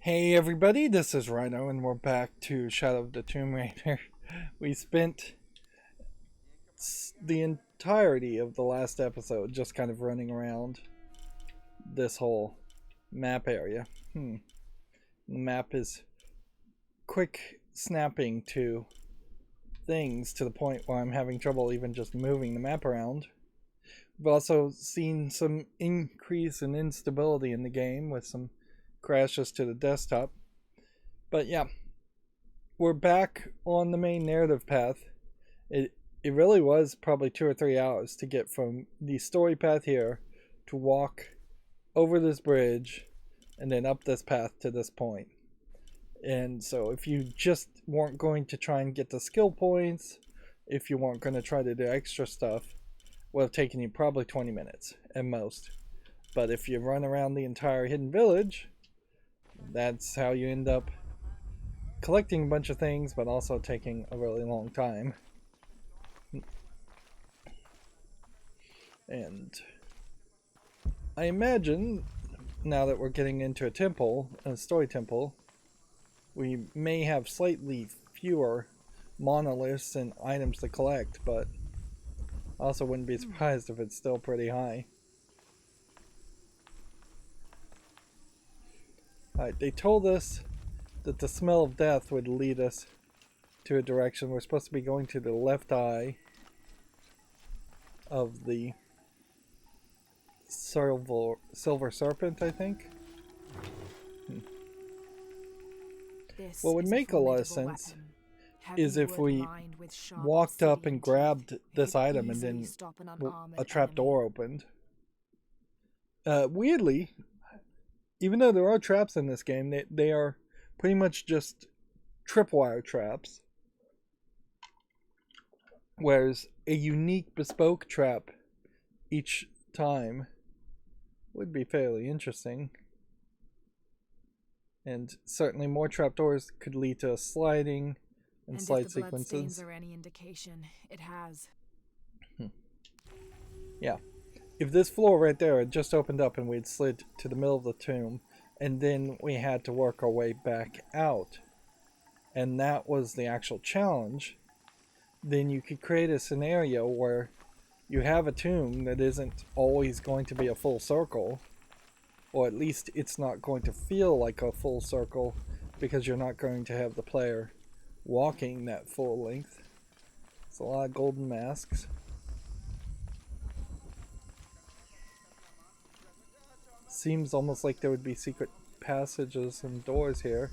Hey everybody, this is Rydo and we're back to Shadow of the Tomb Raider. We spent the entirety of the last episode just kind of running around this whole map area. The map is quick snapping to things to the point where I'm having trouble even just moving the map around. We've also seen some increase in instability in the game with some crashes to the desktop. But yeah, we're back on the main narrative path. It really was probably 2 or 3 hours to get from the story path here to walk over this bridge and then up this path to this point. And so if you just weren't going to try and get the skill points, if you weren't going to try to do extra stuff, would have taken you probably 20 minutes at most. But if you run around the entire hidden village, that's how you end up collecting a bunch of things, but also taking a really long time. And I imagine, now that we're getting into a temple, a story temple, we may have slightly fewer monoliths and items to collect, but I also wouldn't be surprised if it's still pretty high. Alright, they told us that the smell of death would lead us to a direction. We're supposed to be going to the left eye of the silver serpent, I think. What would make a lot of sense is if we walked up and grabbed this item and then a trap door opened. Weirdly, even though there are traps in this game, they are pretty much just tripwire traps. Whereas a unique bespoke trap each time would be fairly interesting. And certainly more trapdoors could lead to sliding and slide sequences. If the bloodstains are any indication, it has. Yeah. If this floor right there had just opened up and we'd slid to the middle of the tomb, and then we had to work our way back out, and that was the actual challenge, then you could create a scenario where you have a tomb that isn't always going to be a full circle, or at least it's not going to feel like a full circle because you're not going to have the player walking that full length. It's a lot of golden masks. Seems almost like there would be secret passages and doors here.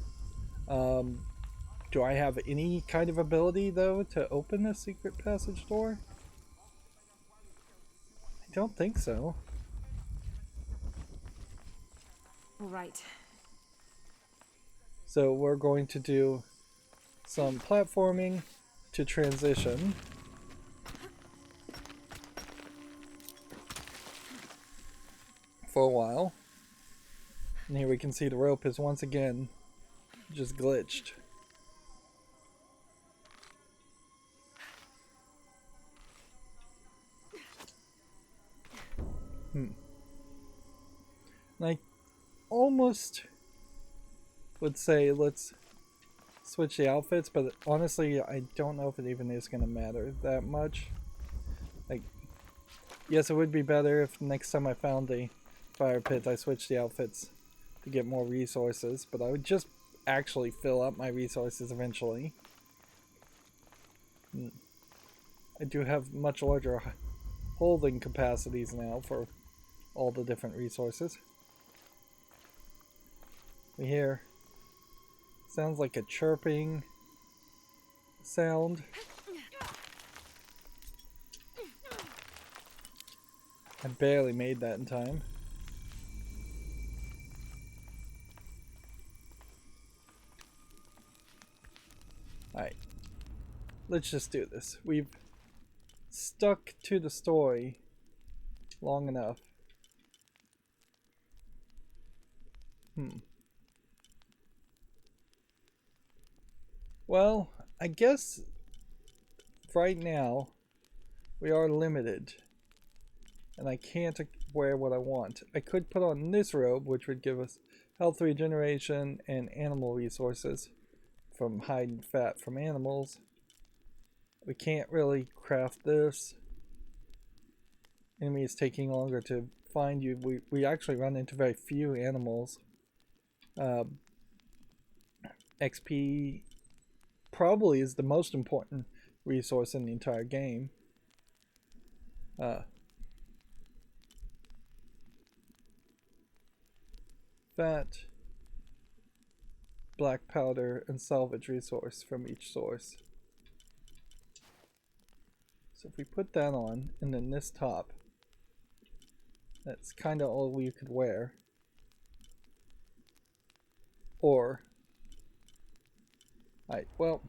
Do I have any kind of ability though to open a secret passage door? I don't think so. Right. So we're going to do some platforming to transition. For a while. And here we can see the rope is once again just glitched. And I almost would say let's switch the outfits, but honestly I don't know if it even is going to matter that much. Like, yes, it would be better if next time I found a fire pit I switched the outfits to get more resources, but I would just actually fill up my resources eventually. I do have much larger holding capacities now for all the different resources. We hear sounds like a chirping sound. I barely made that in time. Alright, let's just do this. We've stuck to the story long enough. Well, I guess right now we are limited and I can't wear what I want. I could put on this robe, which would give us health regeneration, and animal resources from hide and fat from animals. We can't really craft this. Enemy is taking longer to find you. We actually run into very few animals. XP probably is the most important resource in the entire game. Fat, black powder, and salvage resource from each source. So if we put that on, and then this top, that's kind of all you could wear. Or, well,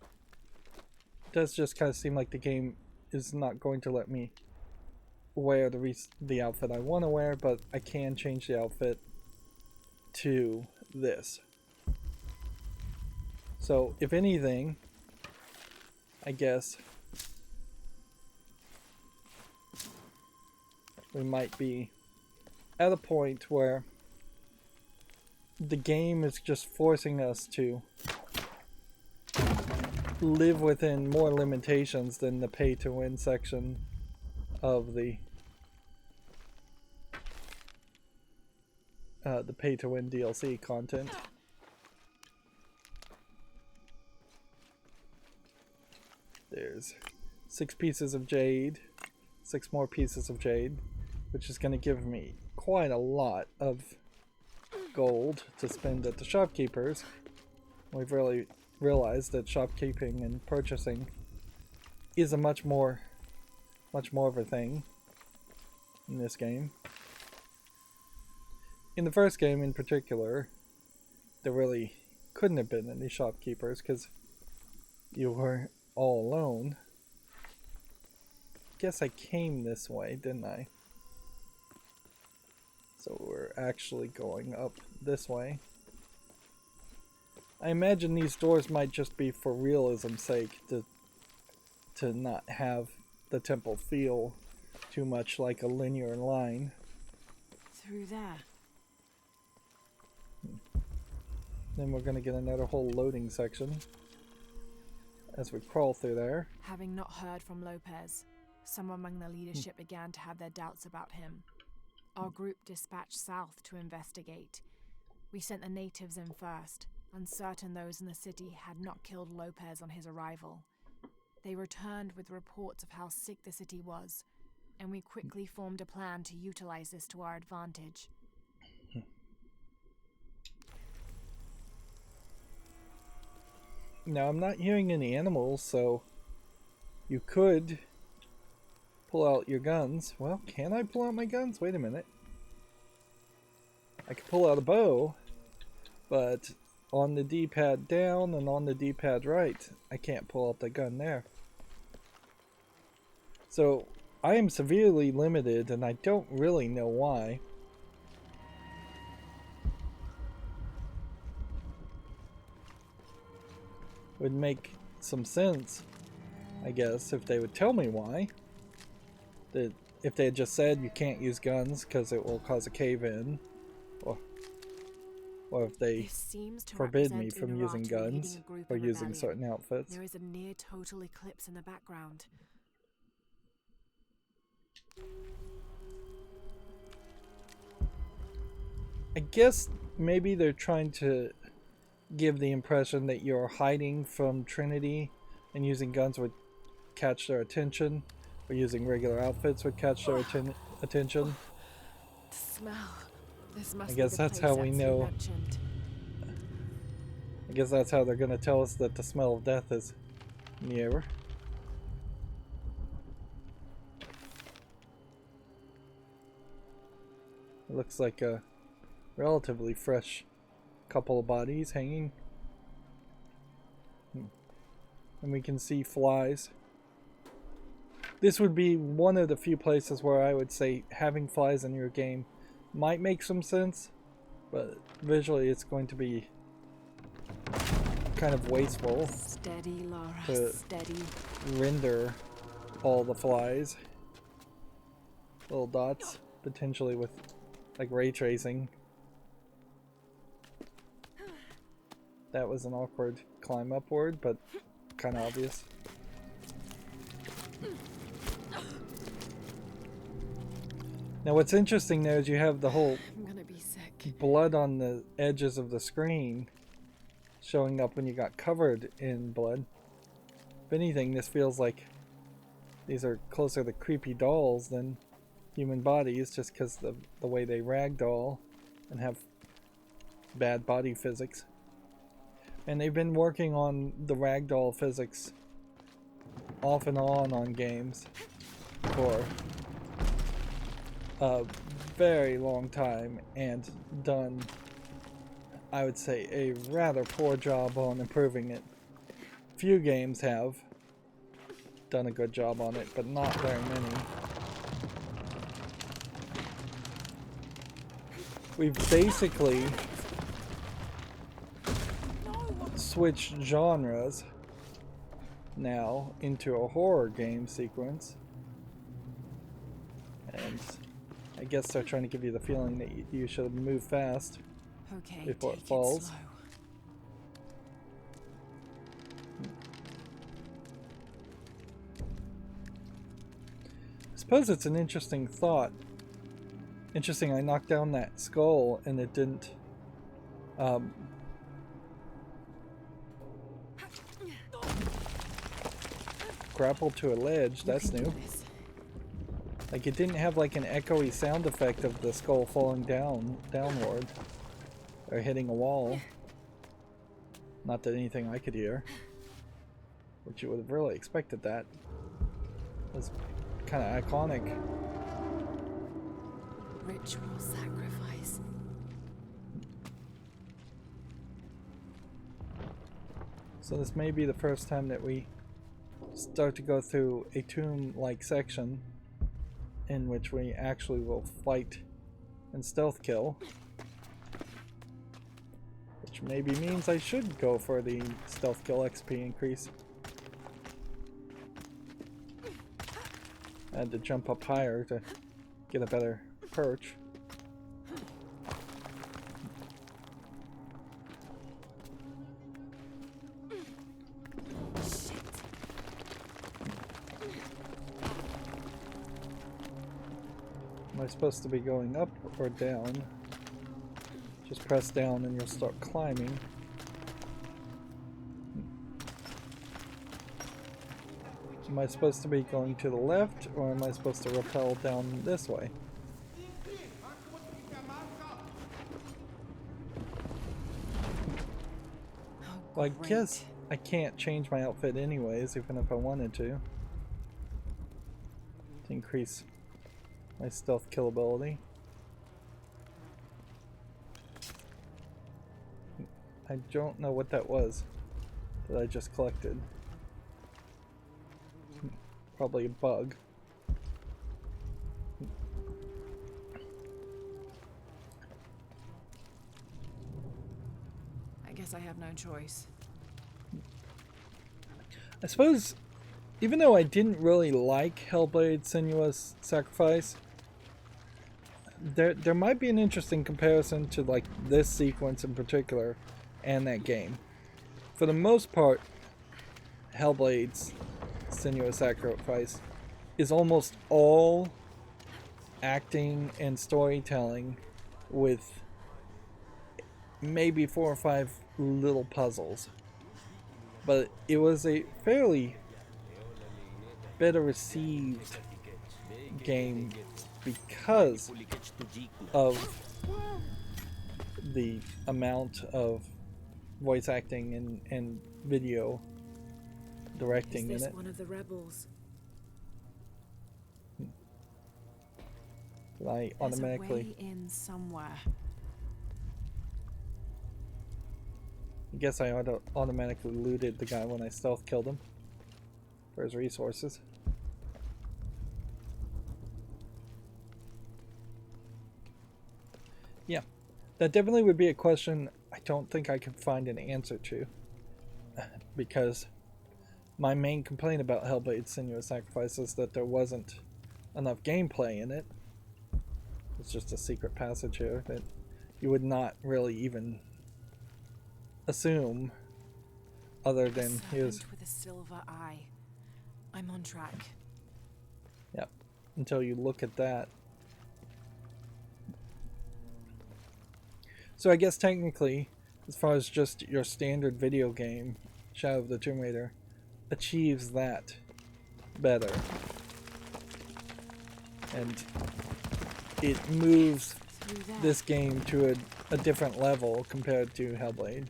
it does just kind of seem like the game is not going to let me wear the outfit I want to wear, but I can change the outfit to this. So if anything, I guess we might be at a point where the game is just forcing us to live within more limitations than the pay-to-win section of the pay-to-win DLC content. There's 6 pieces of jade, 6 more pieces of jade, which is going to give me quite a lot of gold to spend at the shopkeepers. We've really realized that shopkeeping and purchasing is a much more of a thing in this game. In the first game in particular, there really couldn't have been any shopkeepers because you were all alone. Guess I came this way, didn't I? So we're actually going up this way. I imagine these doors might just be for realism's sake, to not have the temple feel too much like a linear line. Through there. Then we're going to get another whole loading section as we crawl through there. Having not heard from Lopez, some among the leadership began to have their doubts about him. Our group dispatched south to investigate. We sent the natives in first, uncertain those in the city had not killed Lopez on his arrival. They returned with reports of how sick the city was, and we quickly formed a plan to utilize this to our advantage. Now, I'm not hearing any animals, so you could pull out your guns. Well, can I pull out my guns? Wait a minute. I can pull out a bow, but on the D-pad down and on the D-pad right, I can't pull out the gun there. So, I am severely limited, and I don't really know why. Would make some sense, I guess, if they would tell me why. That if they had just said you can't use guns because it will cause a cave-in, or if they forbid me from using guns or using certain outfits. There is a near total eclipse in the background. I guess maybe they're trying to give the impression that you're hiding from Trinity and using guns would catch their attention, or using regular outfits would catch their attention. The smell. This must I guess be the that's how we place know. mentioned. I guess that's how they're going to tell us that the smell of death is near. It looks like a relatively fresh couple of bodies hanging. And we can see flies. This would be one of the few places where I would say having flies in your game might make some sense, but visually it's going to be kind of wasteful. Steady, Lara, to steady. Render all the flies. Little dots, potentially with like ray tracing. that was an awkward climb upward, but kind of obvious. Now what's interesting there is you have the whole I'm gonna be sick. blood on the edges of the screen showing up when you got covered in blood. If anything, this feels like these are closer to creepy dolls than human bodies, just because the way they ragdoll and have bad body physics. And they've been working on the ragdoll physics off and on games for a very long time and done, I would say, a rather poor job on improving it. Few games have done a good job on it, but not very many. We've basically switched genres now into a horror game sequence, and I guess they're trying to give you the feeling that you should move fast before it falls. I suppose it's an interesting thought. Interesting, I knocked down that skull and it didn't grapple to a ledge. That's new. Like, it didn't have like an echoey sound effect of the skull falling downward or hitting a wall. Not that anything I could hear, which you would have really expected that. It was kind of iconic. Ritual sacrifice. So this may be the first time that we start to go through a tomb-like section in which we actually will fight and stealth kill. Which maybe means I should go for the stealth kill XP increase. I had to jump up higher to get a better perch. Am I supposed to be going up or down? Just press down and you'll start climbing. Am I supposed to be going to the left, or am I supposed to rappel down this way? Well, I guess I can't change my outfit anyways, even if I wanted to increase my stealth kill ability. I don't know what that was that I just collected. Probably a bug. I guess I have no choice. I suppose, even though I didn't really like Hellblade: Senua's Sacrifice, there might be an interesting comparison to like this sequence in particular and that game. For the most part, Hellblade's Senua's Sacrifice is almost all acting and storytelling with maybe 4 or 5 little puzzles. But it was a fairly better received game because of the amount of voice acting and video directing in Is this it. one of the rebels? I automatically. There's a way in somewhere. I guess I automatically looted the guy when I stealth killed him for his resources. Yeah, that definitely would be a question I don't think I can find an answer to, because my main complaint about Hellblade: Senua's Sacrifice is that there wasn't enough gameplay in it. It's just a secret passage here that you would not really even assume other than here's... Serpent with a silver eye. I'm on track. Yep, until you look at that. So I guess technically, as far as just your standard video game, Shadow of the Tomb Raider achieves that better. And it moves this game to a different level compared to Hellblade.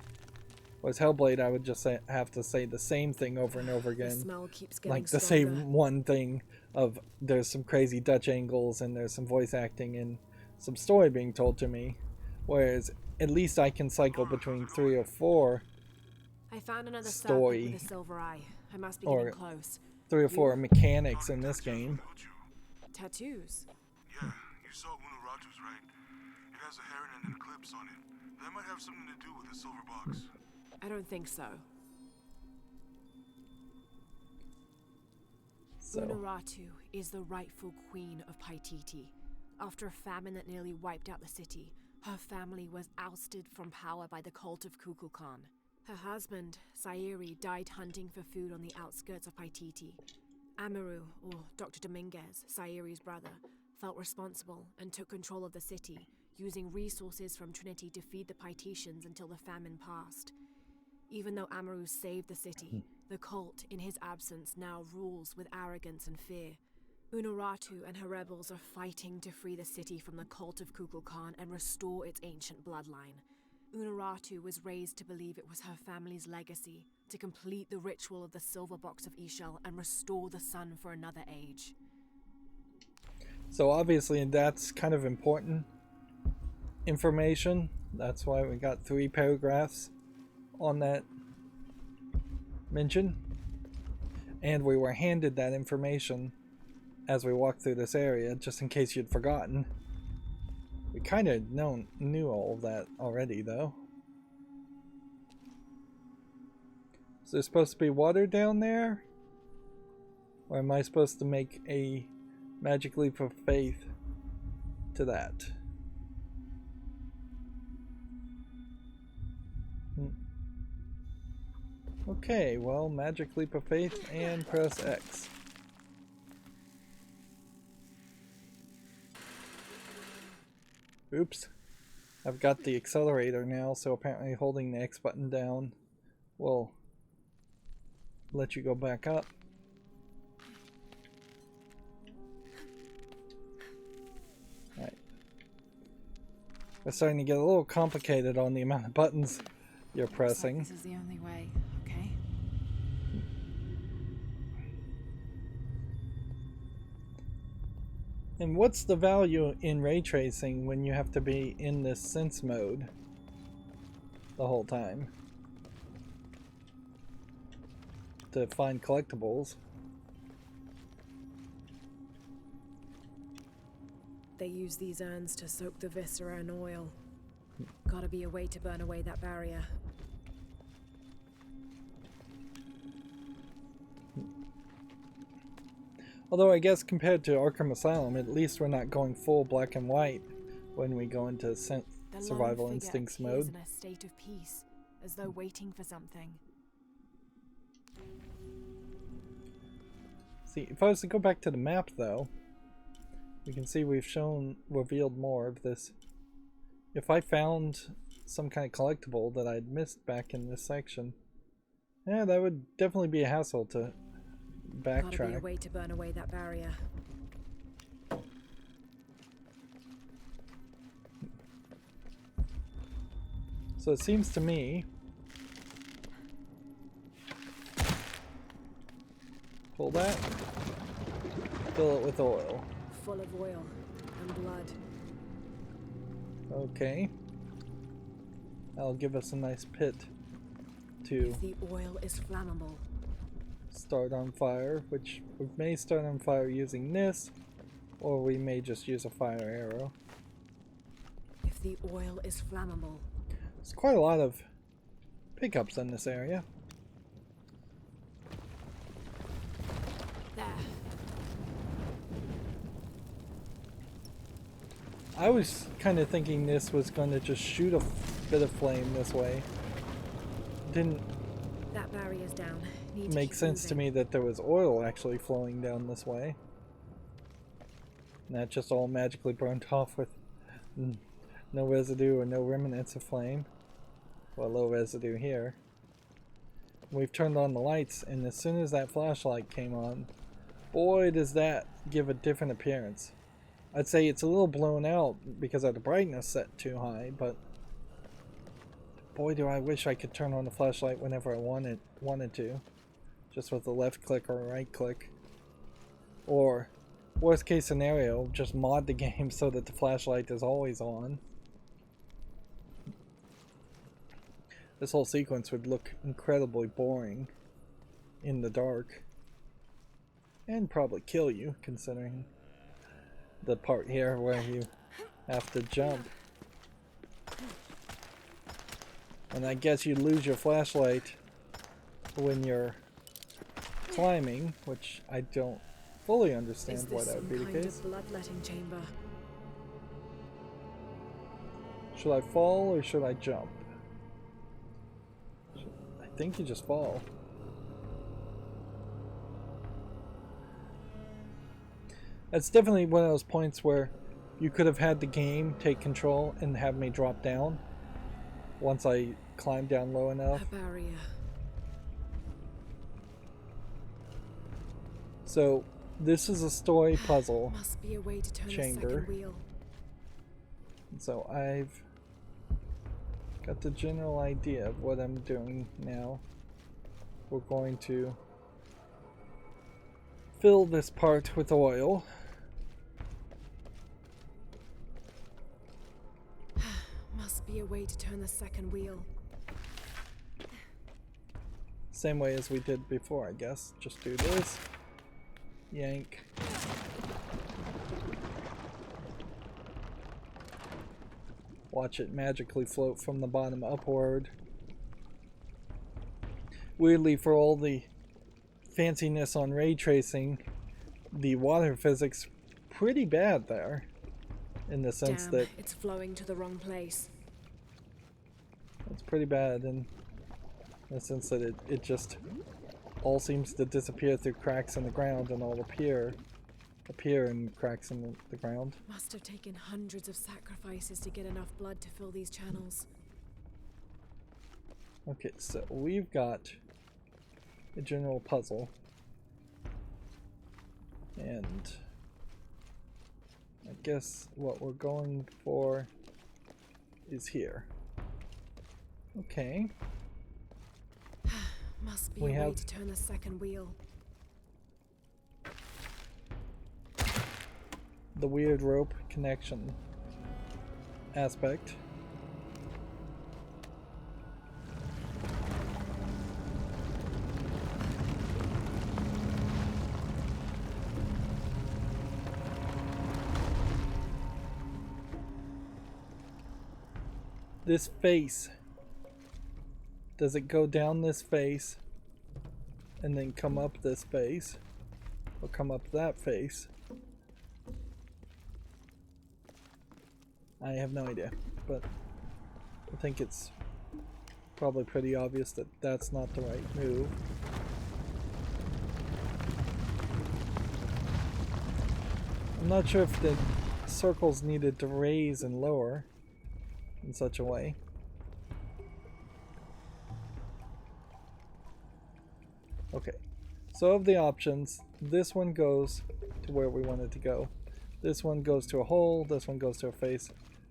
Whereas Hellblade, I would just have to say the same thing over and over again. The smell keeps getting Like the stronger. same one thing of there's some crazy Dutch angles and there's some voice acting and some story being told to me. Whereas at least I can cycle between 3 or 4 I found another story serpent with a silver eye. I must be or getting close. 3 or 4 mechanics in this game. Tattoos. Yeah, you saw Unuratu's, right? It has a heron and an eclipse on it. That might have something to do with the silver box. I don't think so. So Unuratu is the rightful queen of Paititi. After a famine that nearly wiped out the city, her family was ousted from power by the cult of Kukulkan. Her husband, Sayuri, died hunting for food on the outskirts of Paititi. Amaru, or Dr. Dominguez, Sayuri's brother, felt responsible and took control of the city, using resources from Trinity to feed the Paititians until the famine passed. Even though Amaru saved the city, the cult, in his absence, now rules with arrogance and fear. Unuratu and her rebels are fighting to free the city from the cult of Kukulkan and restore its ancient bloodline. Unuratu was raised to believe it was her family's legacy, to complete the ritual of the silver box of Ishel and restore the sun for another age. So obviously that's kind of important information. That's why we got 3 paragraphs on that mention. And we were handed that information as we walked through this area, just in case you'd forgotten. We kind of knew all of that already, though. Is there supposed to be water down there? Or am I supposed to make a magic leap of faith to that? Okay, well, magic leap of faith and press X. Oops. I've got the accelerator now, so apparently holding the X button down will let you go back up. Alright. It's starting to get a little complicated on the amount of buttons you're pressing. Looks like this is the only way, okay? And what's the value in ray tracing when you have to be in this sense mode the whole time to find collectibles? They use these urns to soak the viscera in oil. Gotta be a way to burn away that barrier. Although I guess compared to Arkham Asylum, at least we're not going full black and white when we go into survival instincts mode. In a state of peace, as though waiting for something. See, if I was to go back to the map though, we can see we've revealed more of this. If I found some kind of collectible that I'd missed back in this section, yeah, that would definitely be a hassle to backtrack. Gotta be a way to burn away that barrier. So it seems to me, pull that, fill it with oil. Full of oil and blood. Okay. That'll give us a nice pit to If the oil is flammable, start on fire, which we may start on fire using this, or we may just use a fire arrow. if the oil is flammable, There's quite a lot of pickups in this area. there. I was kind of thinking this was going to just shoot a bit of flame this way. didn't That barrier's down. Need make to keep sense to moving. me that there was oil actually flowing down this way. And that just all magically burned off with no residue or no remnants of flame. Well, low residue here. We've turned on the lights, and as soon as that flashlight came on, boy does that give a different appearance. I'd say it's a little blown out because of the brightness set too high, but boy do I wish I could turn on the flashlight whenever I wanted to. Just with a left click or a right click. Or, worst case scenario, just mod the game so that the flashlight is always on. This whole sequence would look incredibly boring in the dark. And probably kill you, considering the part here where you have to jump. And I guess you lose your flashlight when you're climbing, which I don't fully understand why that would be the case. Bloodletting chamber. Should I fall or should I jump? I think you just fall. That's definitely one of those points where you could have had the game take control and have me drop down once I climb down low enough. A barrier. So this is a story puzzle Must be a way to turn chamber. the second wheel. So I've got the general idea of what I'm doing now. We're going to fill this part with oil. Must be a way to turn the second wheel. Same way as we did before, I guess. Just do this. Yank. Watch it magically float from the bottom upward. Weirdly, for all the fanciness on ray tracing, the water physics pretty bad there. In the sense that it's flowing to the wrong place. it's pretty bad in the sense that it just all seems to disappear through cracks in the ground and all appear in cracks in the ground. Must have taken hundreds of sacrifices to get enough blood to fill these channels. Okay, so we've got a general puzzle. And I guess what we're going for is here. Okay. Must be We a way have- to turn the second wheel. The weird rope connection aspect. This face. Does it go down this face and then come up this face? Or come up that face? I have no idea, but I think it's probably pretty obvious that that's not the right move. I'm not sure if the circles needed to raise and lower in such a way. Okay, so of the options, this one goes to where we want it to go. This one goes to a hole, this one goes to a face,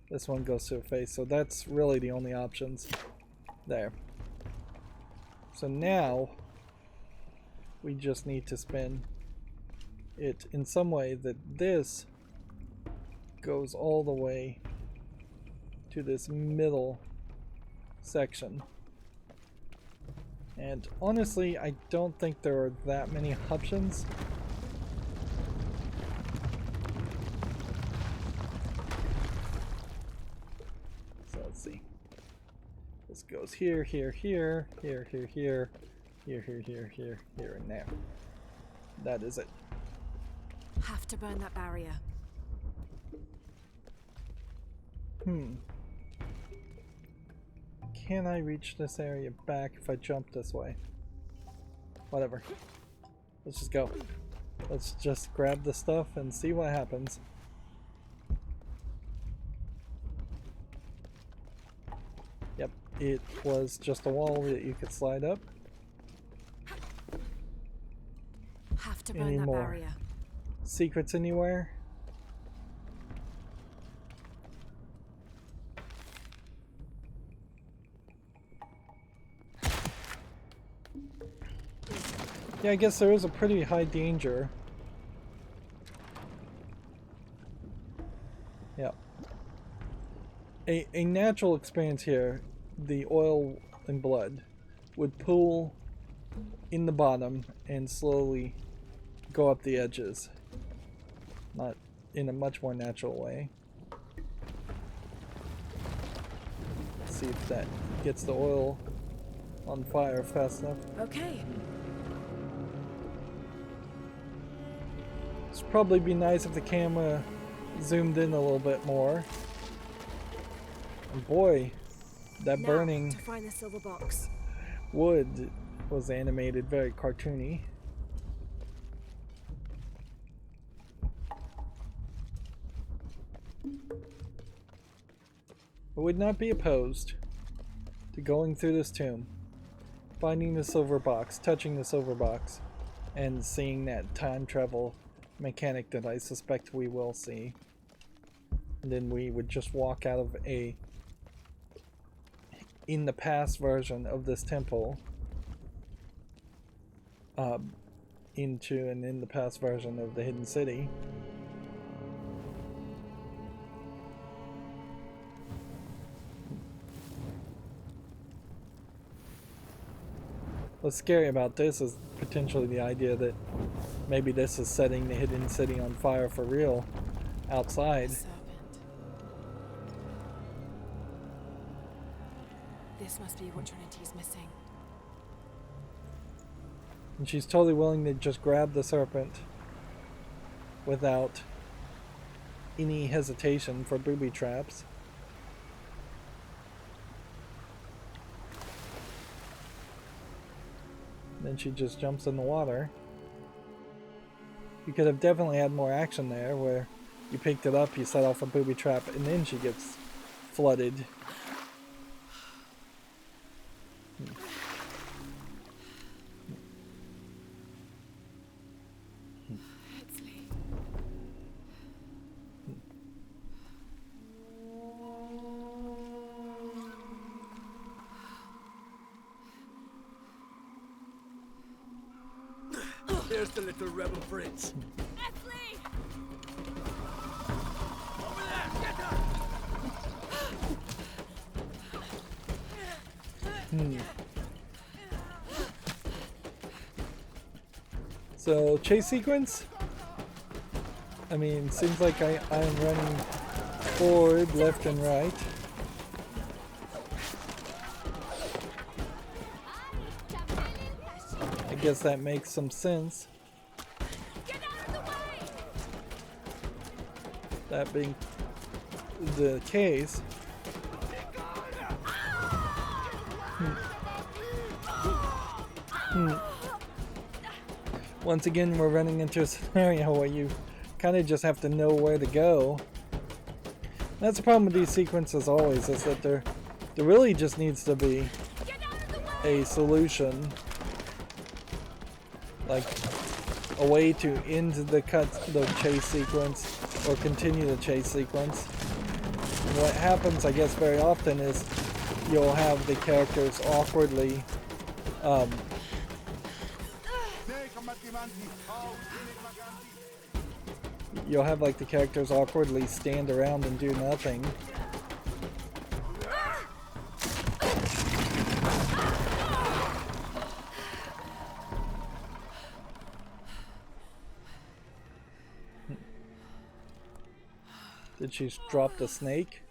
this one goes to a face. So that's really the only options there. So now we just need to spin it in some way that this goes all the way to this middle section. And honestly, I don't think there are that many options. So let's see. This goes here, here, here, here, here, here, here, here, here, here, here, and there. That is it. Have to burn that barrier. can I reach this area back if I jump this way? Whatever. Let's just go. Let's just grab the stuff and see what happens. Yep, it was just a wall that you could slide up. Have to burn Any that more barrier. secrets anywhere? Yeah, I guess there is a pretty high danger. Yeah. A natural experience here, the oil and blood would pool in the bottom and slowly go up the edges. Not in a much more natural way. Let's see if that gets the oil on fire fast enough. Okay. This would probably be nice if the camera zoomed in a little bit more. And boy, that Now, burning to find the silver box. wood was animated very cartoony. I would not be opposed to going through this tomb, finding the silver box, touching the silver box, and seeing that time travel mechanic that I suspect we will see. And then we would just walk out of a in the past version of this temple into an in the past version of the hidden city. What's scary about this is potentially the idea that maybe this is setting the hidden city on fire for real outside. Serpent. This must be what Trinity's missing. And she's totally willing to just grab the serpent without any hesitation for booby traps. Then she just jumps in the water. You could have definitely had more action there where you picked it up, you set off a booby trap, and then she gets flooded. There's the little rebel prince. Esley! Over there, get her! So, chase sequence? I mean, seems like I'm running forward, left, and right. I guess that makes some sense. Get out of the way! That being the case. Once again, we're running into a scenario where you kind of just have to know where to go. That's the problem with these sequences always, is that there really just needs to be a solution. Like a way to end the chase sequence or continue the chase sequence. And what happens, I guess, very often is you'll have the characters awkwardly you'll have like the characters awkwardly stand around and do nothing. Did she drop the snake?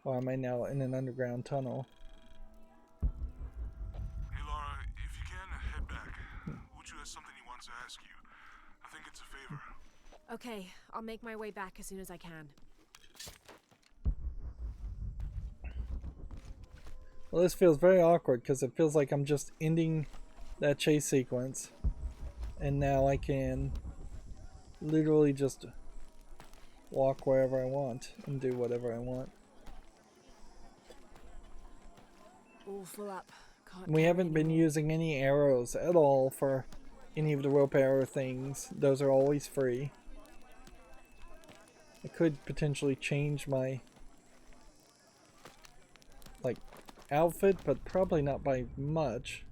Or am I now in an underground tunnel? Hey Lara, if you can, head back. Uchu has something he wants to ask you. I think it's a favor. Okay, I'll make my way back as soon as I can. Well, this feels very awkward because it feels like I'm just ending that chase sequence, and now I can literally just walk wherever I want and do whatever I want. All full up. Can't We carry haven't been anymore. using any arrows at all for any of the rope arrow things. Those are always free. I could potentially change my like outfit, but probably not by much.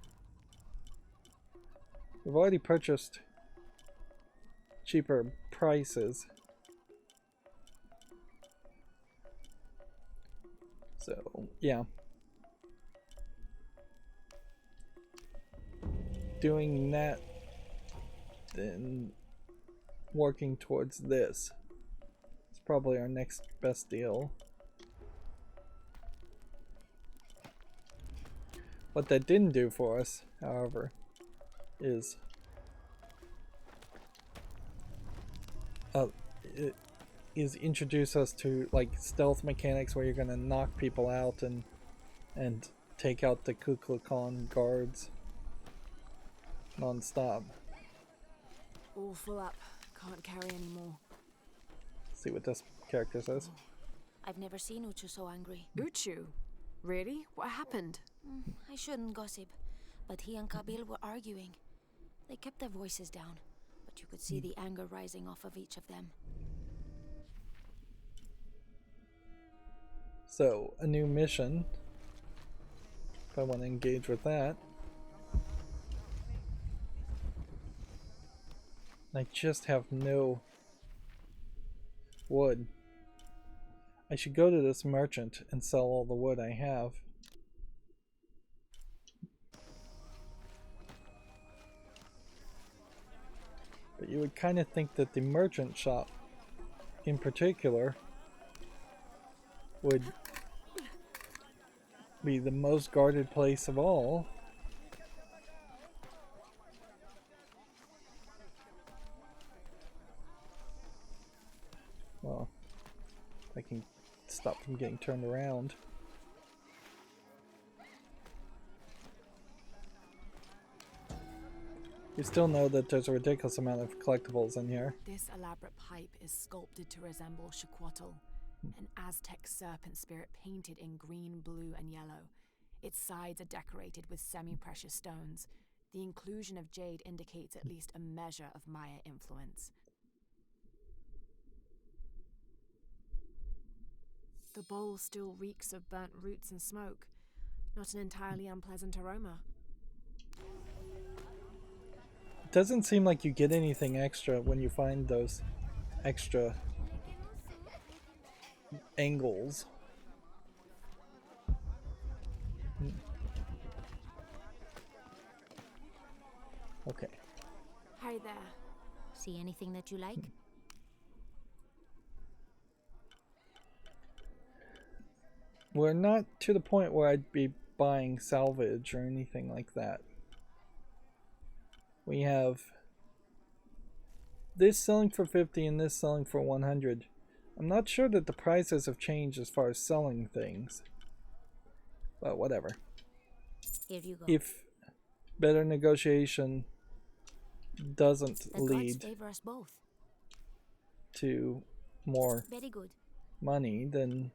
We've already purchased cheaper prices. So, yeah. Doing that, then working towards this. It's probably our next best deal. What that didn't do for us, however, is introduce us to like stealth mechanics where you're gonna knock people out and take out the Ku Klux Klan guards non-stop. All full up. Can't carry anymore. See what this character says. I've never seen Uchu so angry. Uchu? Really? What happened? I shouldn't gossip, but he and Kabil were arguing. They kept their voices down, but you could see the anger rising off of each of them. So, a new mission. If I want to engage with that. I just have no wood. I should go to this merchant and sell all the wood I have. But you would kind of think that the merchant shop in particular would be the most guarded place of all. Well, I can stop from getting turned around. You still know that there's a ridiculous amount of collectibles in here. This elaborate pipe is sculpted to resemble Shaquatl, an Aztec serpent spirit painted in green, blue, and yellow. Its sides are decorated with semi-precious stones. The inclusion of jade indicates at least a measure of Maya influence. The bowl still reeks of burnt roots and smoke. Not an entirely unpleasant aroma. It doesn't seem like you get anything extra when you find those extra angles. Okay. Hi there. See anything that you like? We're not to the point where I'd be buying salvage or anything like that. We have this selling for 50 and this selling for 100. I'm not sure that the prices have changed as far as selling things. But whatever. Here you go. If better negotiation doesn't The gods lead favor us both. to more Very good. money, then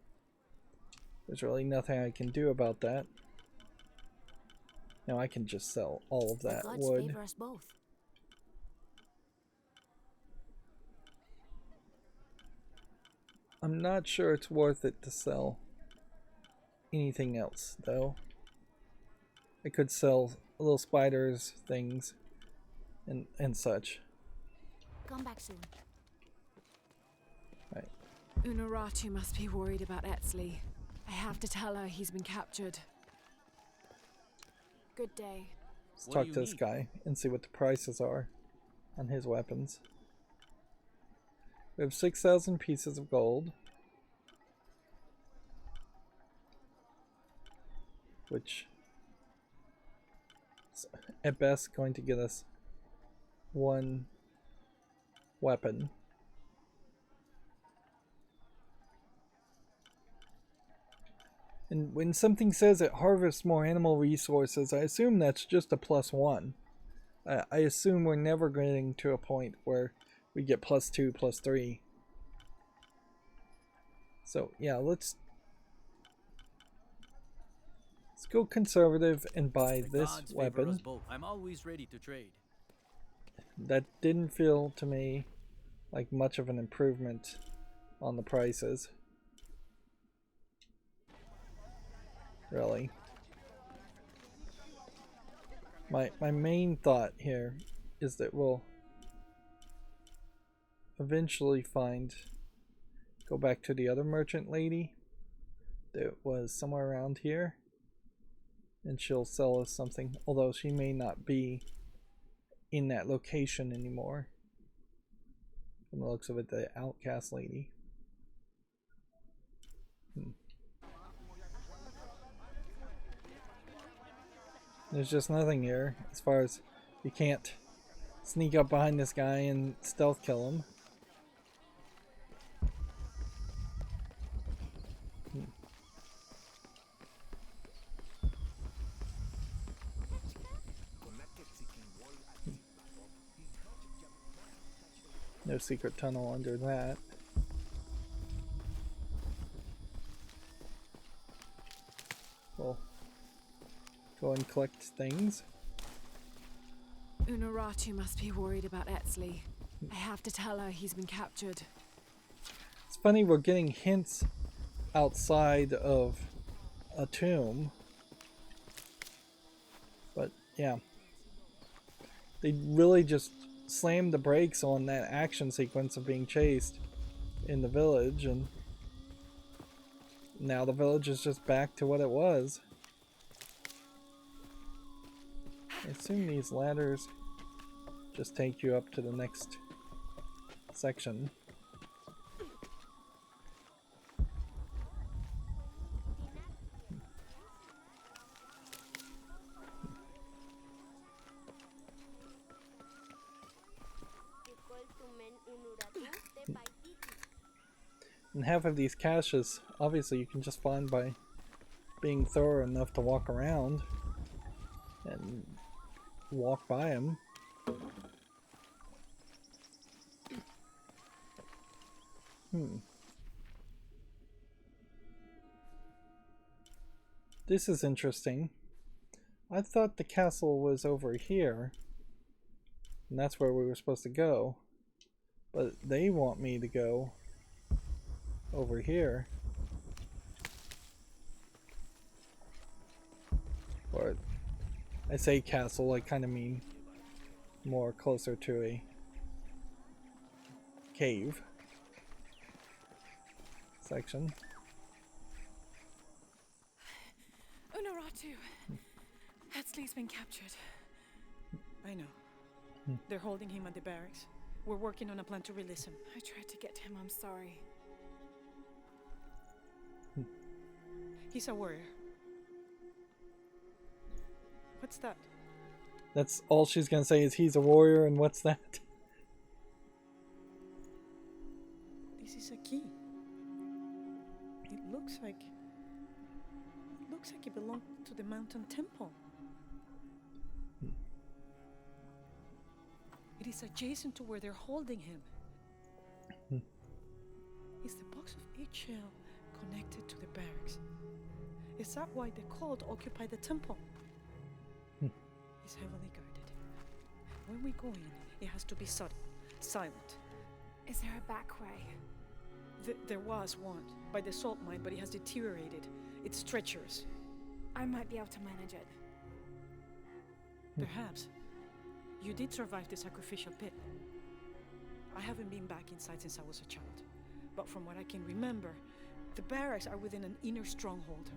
there's really nothing I can do about that. Now I can just sell all of that The gods wood. favor us both. I'm not sure it's worth it to sell anything else, though. I could sell little spiders, things, and such. Come back soon. Right. Unuratu must be worried about Etzli. I have to tell her he's been captured. Good day. Let's What talk do you to this need? guy and see what the prices are on his weapons. We have 6,000 pieces of gold, which is at best going to get us one weapon. And when something says it harvests more animal resources, I assume that's just a +1. I assume we're never getting to a point where we get +2, +3. So yeah, let's go conservative and buy this weapon. I'm always ready to trade. That didn't feel to me like much of an improvement on the prices. Really. My main thought here is that we'll eventually go back to the other merchant lady that was somewhere around here, and she'll sell us something, although she may not be in that location anymore. From the looks of it, the outcast lady. There's just nothing here, as far as you can't sneak up behind this guy and stealth kill him. No secret tunnel under that. We'll go and collect things. Unuratu must be worried about Etzli. I have to tell her he's been captured. It's funny, we're getting hints outside of a tomb. But yeah. They really just slammed the brakes on that action sequence of being chased in the village, and now the village is just back to what it was. I assume these ladders just take you up to the next section. And half of these caches, obviously, you can just find by being thorough enough to walk around and walk by them. This is interesting. I thought the castle was over here, and that's where we were supposed to go, but they want me to go over here. Or I say castle, I kind of mean more closer to a cave section. Unuratu! Etzli's been captured. I know. They're holding him at the barracks. We're working on a plan to release him. I tried to get to him, I'm sorry. He's a warrior. What's that? That's all she's gonna say is he's a warrior, and what's that? This is a key. It looks like it belonged to the mountain temple. It is adjacent to where they're holding him. Is the box of eggshell connected to the barracks? Is that why the cult occupied the temple? It's heavily guarded. When we go in, it has to be subtle, silent. Is there a back way? There was one by the salt mine, but it has deteriorated. It's treacherous. I might be able to manage it. Perhaps. You did survive the sacrificial pit. I haven't been back inside since I was a child, but from what I can remember, the barracks are within an inner stronghold.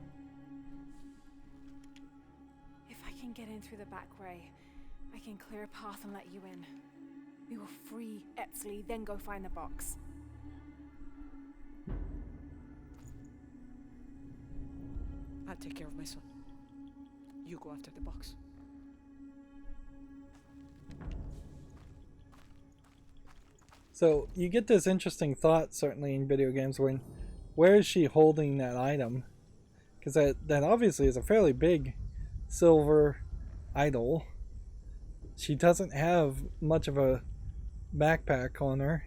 If I can get in through the back way, I can clear a path and let you in. We will free Etzli, then go find the box. I'll take care of my son. You go after the box. So you get this interesting thought, certainly in video games, when where is she holding that item? Because that obviously is a fairly big silver idol. She doesn't have much of a backpack on her.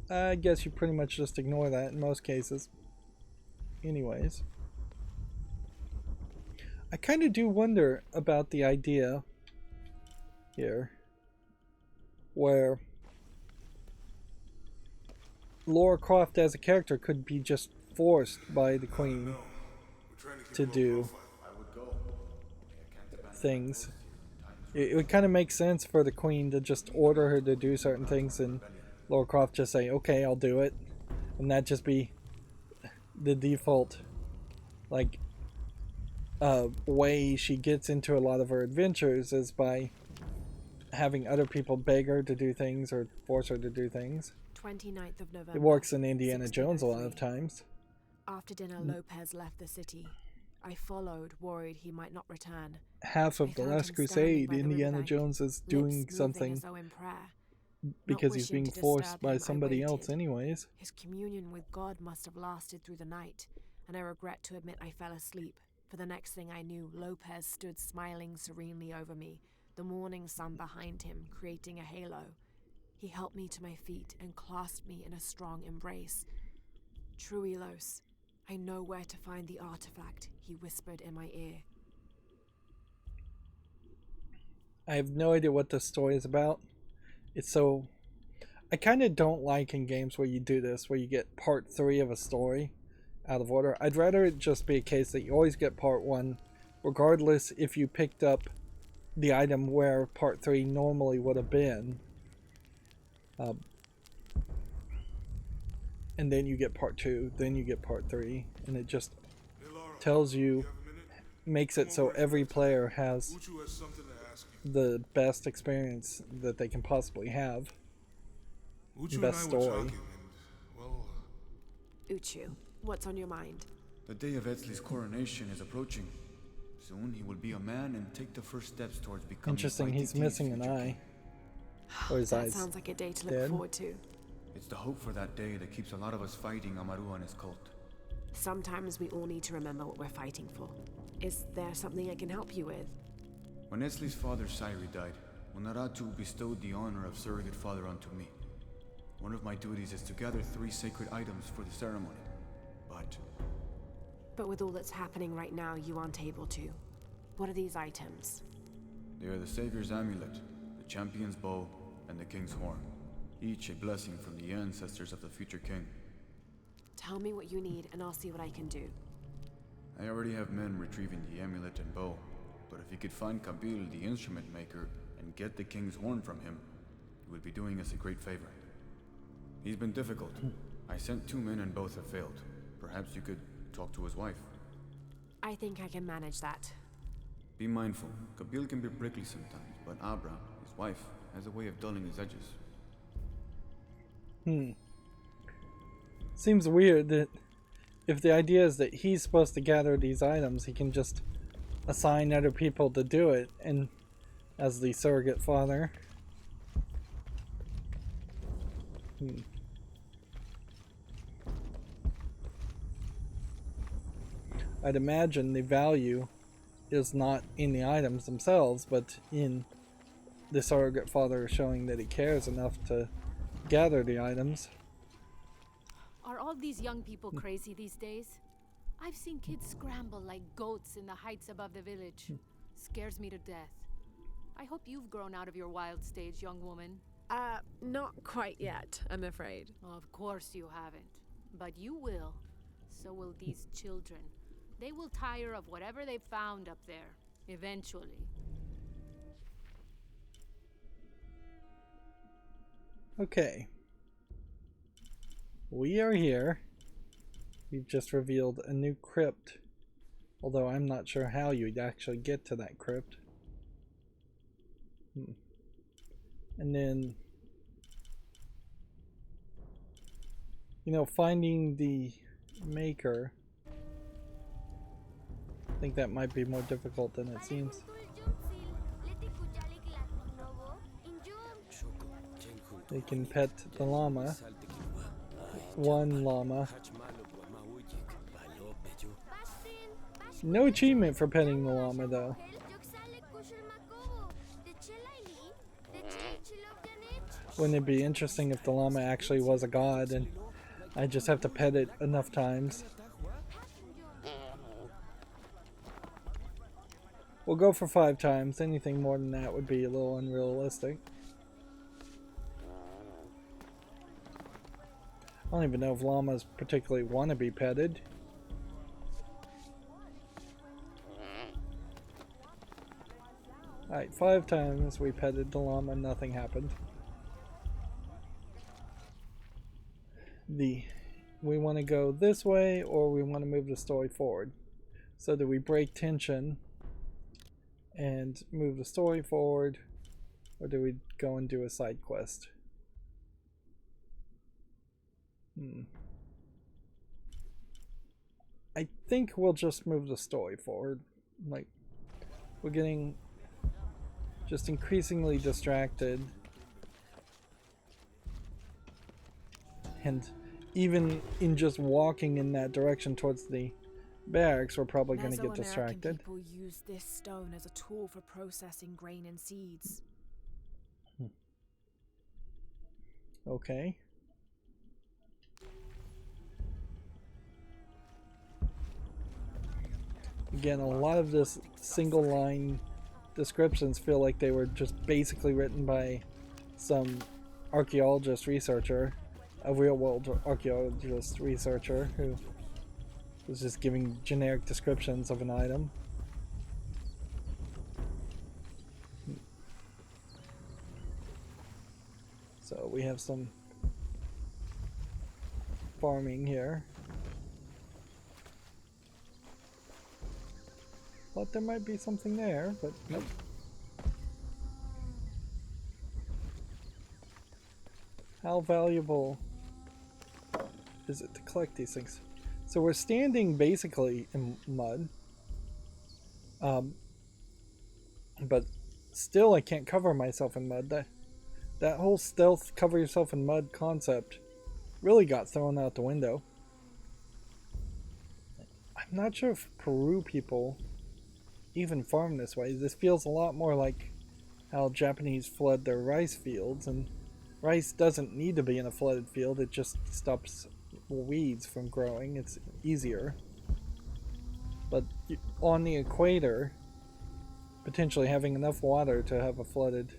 I guess you pretty much just ignore that in most cases. Anyways. I kind of do wonder about the idea here where Lara Croft as a character could be just forced by the Queen to do things. It would kind of make sense for the Queen to just order her to do certain things and Lara Croft just say, okay, I'll do it. And that just be the default, like, way she gets into a lot of her adventures is by having other people beg her to do things or force her to do things. 29th of November. It works in Indiana Jones a lot of 1603. times. After dinner, Lopez left the city. I followed, worried he might not return. Half of I the found Last him Crusade, standing by the Indiana riverbank, Jones is lips doing moving something as though in prayer. because Not he's wishing being to forced disturb by him, I somebody else waited. anyways. His communion with God must have lasted through the night, and I regret to admit I fell asleep. For the next thing I knew, Lopez stood smiling serenely over me, the morning sun behind him, creating a halo. He helped me to my feet and clasped me in a strong embrace. Truilos, I know where to find the artifact, he whispered in my ear. I have no idea what this story is about. It's so... I kind of don't like in games where you do this, where you get part 3 of a story out of order. I'd rather it just be a case that you always get part 1, regardless if you picked up the item where part 3 normally would have been. And then you get part 2, then you get part 3, and it just Hey, Lara, tells you you, have a minute? makes it so every player has Uchu has something to ask you. the best experience that they can possibly have. Uchu Best and I were story. talking, and, well, Uchu, what's on your mind? The day of Etzli's coronation is approaching. Soon he will be a man and take the first steps towards becoming Interesting, he's YTT's missing an future eye. king. Or his That eyes. sounds like a day to look dead. forward to. It's the hope for that day that keeps a lot of us fighting Amaru and his cult. Sometimes we all need to remember what we're fighting for. Is there something I can help you with? When Etzli's father Sairi died, Unaratu bestowed the honor of surrogate father onto me. One of my duties is to gather 3 sacred items for the ceremony. But with all that's happening right now, you aren't able to. What are these items? They are the Savior's amulet, the champion's bow, and the king's horn. Each a blessing from the ancestors of the future king. Tell me what you need, and I'll see what I can do. I already have men retrieving the amulet and bow, but if you could find Kabil, the instrument maker, and get the king's horn from him, you would be doing us a great favor. He's been difficult. I sent 2 men and both have failed. Perhaps you could talk to his wife. I think I can manage that. Be mindful. Kabil can be prickly sometimes, but Abra, his wife, has a way of dulling his edges. Seems weird that if the idea is that he's supposed to gather these items, he can just assign other people to do it, and as the surrogate father. I'd imagine the value is not in the items themselves, but in the surrogate father showing that he cares enough to gather the items. Are all these young people crazy these days? I've seen kids scramble like goats in the heights above the village. Scares me to death. I hope you've grown out of your wild stage, young woman. Not quite yet, I'm afraid. Of course you haven't. But you will. So will these children. They will tire of whatever they've found up there. Eventually. Okay. We are here. We've just revealed a new crypt. Although I'm not sure how you'd actually get to that crypt. And then, you know, finding the maker, I think that might be more difficult than it seems. They can pet the llama. One llama. No achievement for petting the llama, though. Wouldn't it be interesting if the llama actually was a god and I just have to pet it enough times? We'll go for 5 times. Anything more than that would be a little unrealistic. I don't even know if llamas particularly want to be petted. Alright, 5 times we petted the llama, nothing happened. We want to go this way or we want to move the story forward. So do we break tension and move the story forward, or do we go and do a side quest? I think we'll just move the story forward. Like, we're getting just increasingly distracted. And even in just walking in that direction towards the barracks, we're probably going to get distracted. People use this stone as a tool for processing grain and seeds. Okay. Again, a lot of this single line descriptions feel like they were just basically written by some archaeologist researcher, a real world archaeologist researcher who was just giving generic descriptions of an item. So we have some farming here. Thought there might be something there, but nope. How valuable is it to collect these things? So we're standing basically in mud. But still I can't cover myself in mud. That whole stealth cover yourself in mud concept really got thrown out the window. I'm not sure if Peru people even farm this way. This feels a lot more like how Japanese flood their rice fields, and rice doesn't need to be in a flooded field, it just stops weeds from growing. It's easier. But on the equator, potentially having enough water to have a flooded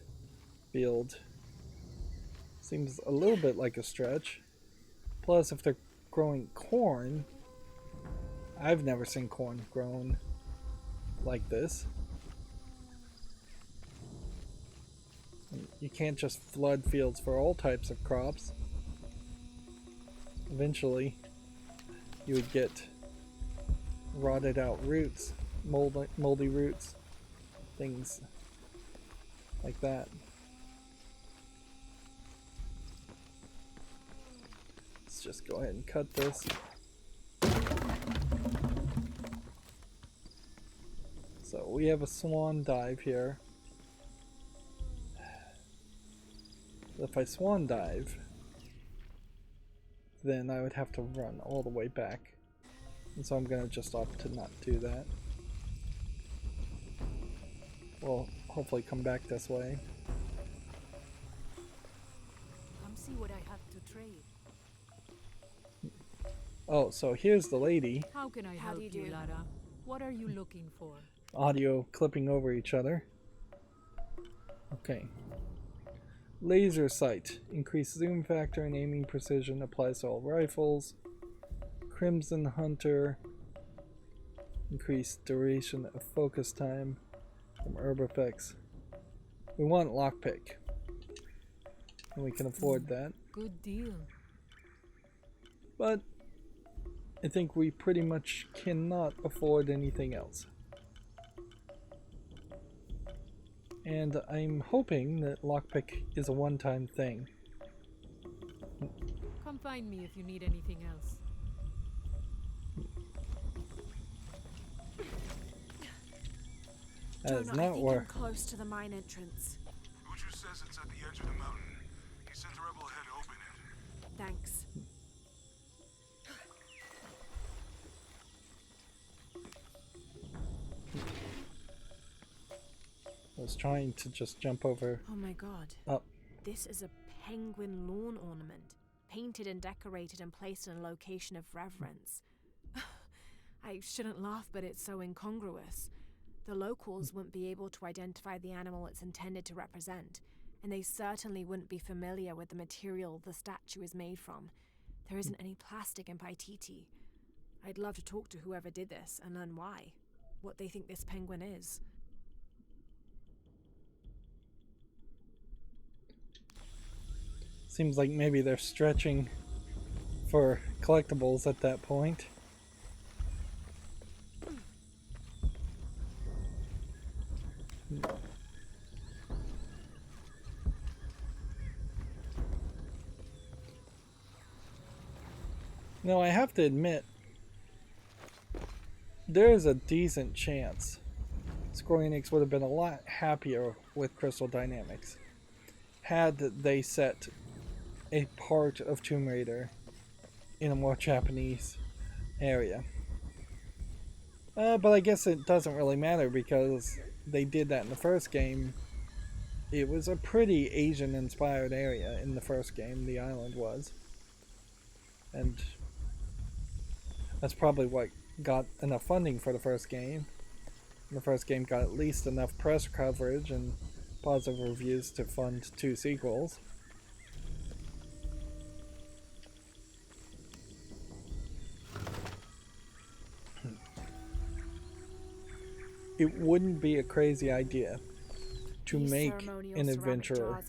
field seems a little bit like a stretch. Plus, if they're growing corn, I've never seen corn grown like this. You can't just flood fields for all types of crops. Eventually, you would get rotted out roots, moldy roots, things like that. Let's just go ahead and cut this. So we have a swan dive here. If I swan dive, then I would have to run all the way back. And so I'm going to just opt to not do that. We'll hopefully come back this way. Come see what I have to trade. Oh, so here's the lady. How can I help you, Lara? What are you looking for? Audio clipping over each other. Okay. Laser sight. Increased zoom factor and aiming precision. Applies to all rifles. Crimson Hunter. Increased duration of focus time from herb effects. We want lockpick. And we can afford that. Good deal. But I think we pretty much cannot afford anything else. And I'm hoping that lockpick is a one-time thing. Come find me if you need anything else. That is Jonah, not I think where. I'm close to the mine entrance. Uchu says it's at the edge of the mountain. He sent a rebel ahead to open it. Thanks. was trying to just jump over. Oh my god. Oh. This is a penguin lawn ornament, painted and decorated and placed in a location of reverence. I shouldn't laugh, but it's so incongruous. The locals wouldn't be able to identify the animal it's intended to represent, and they certainly wouldn't be familiar with the material the statue is made from. There isn't any plastic in Paititi. I'd love to talk to whoever did this and learn why, what they think this penguin is. Seems like maybe they're stretching for collectibles at that point. No, I have to admit, there's a decent chance Square Enix would have been a lot happier with Crystal Dynamics had they set a part of Tomb Raider in a more Japanese area. But I guess it doesn't really matter because they did that in the first game. It was a pretty Asian-inspired area in the first game, the island was. And that's probably what got enough funding for the first game. The first game got at least enough press coverage and positive reviews to fund 2 sequels. It wouldn't be a crazy idea to make an adventurer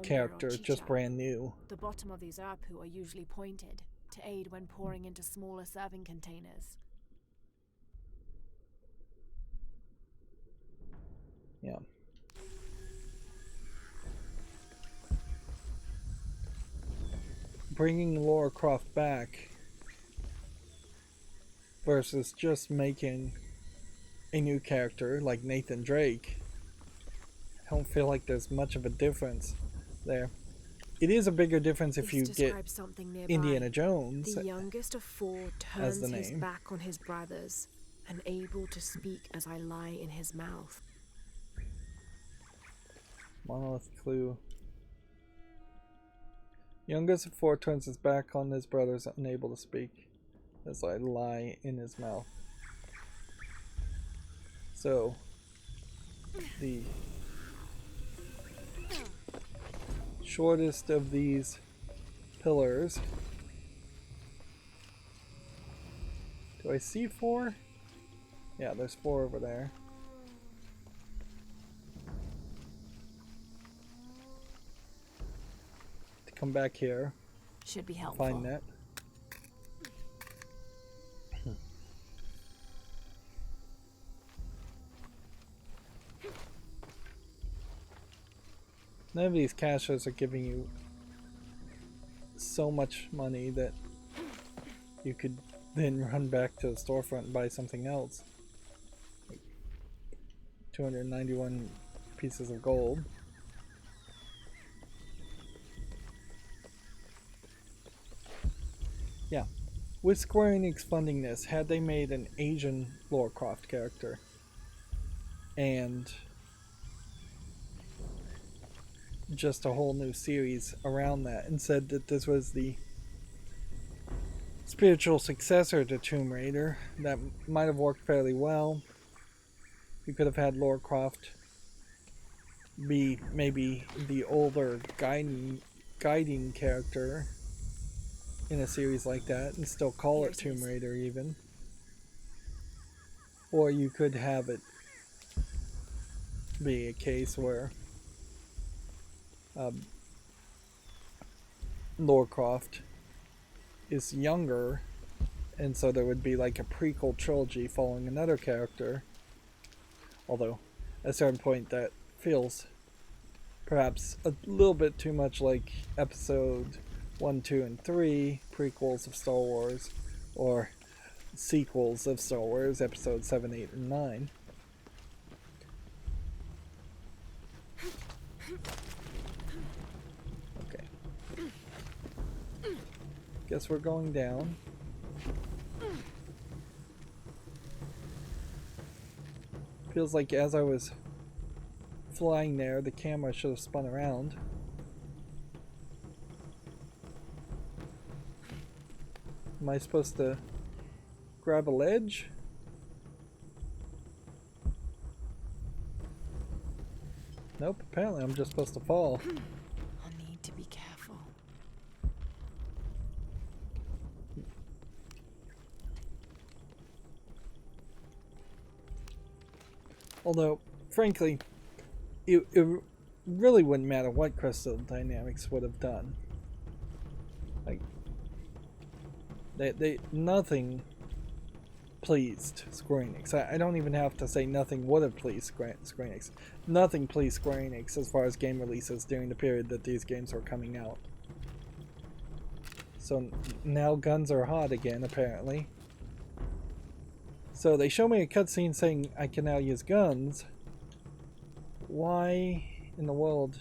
character just brand new. The bottom of these apu are usually pointed to aid when pouring into smaller serving containers. Yeah. Bringing Lara Croft back versus just making a new character like Nathan Drake, I don't feel like there's much of a difference there. It is a bigger difference if you get Indiana Jones. The youngest of 4 turns his back on his brothers, unable to speak as I lie in his mouth. Monolith clue. Youngest of 4 turns his back on his brothers, unable to speak as I lie in his mouth. So, the shortest of these pillars. Do I see 4? Yeah, there's 4 over there. To come back here. Should be helpful. Find that. None of these caches are giving you so much money that you could then run back to the storefront and buy something else. 291 pieces of gold. Yeah. With Square Enix funding this, had they made an Asian Lara Croft character and just a whole new series around that and said that this was the spiritual successor to Tomb Raider, that might have worked fairly well. You could have had Lara Croft be maybe the older guiding character in a series like that and still call it Tomb Raider even. Or you could have it be a case where Lara Croft is younger, and so there would be like a prequel trilogy following another character. Although, at a certain point, that feels perhaps a little bit too much like episode 1, 2, and 3, prequels of Star Wars, or sequels of Star Wars, episode 7, 8, and 9. Guess we're going down. Feels like as I was flying there, the camera should have spun around. Am I supposed to grab a ledge? Nope, apparently I'm just supposed to fall. I'll need to be careful. Although, frankly, it really wouldn't matter what Crystal Dynamics would have done. Like, nothing pleased Square Enix. I don't even have to say nothing would have pleased Square Enix. Nothing pleased Square Enix as far as game releases during the period that these games were coming out. So now guns are hot again, apparently. So they show me a cutscene saying I can now use guns. Why in the world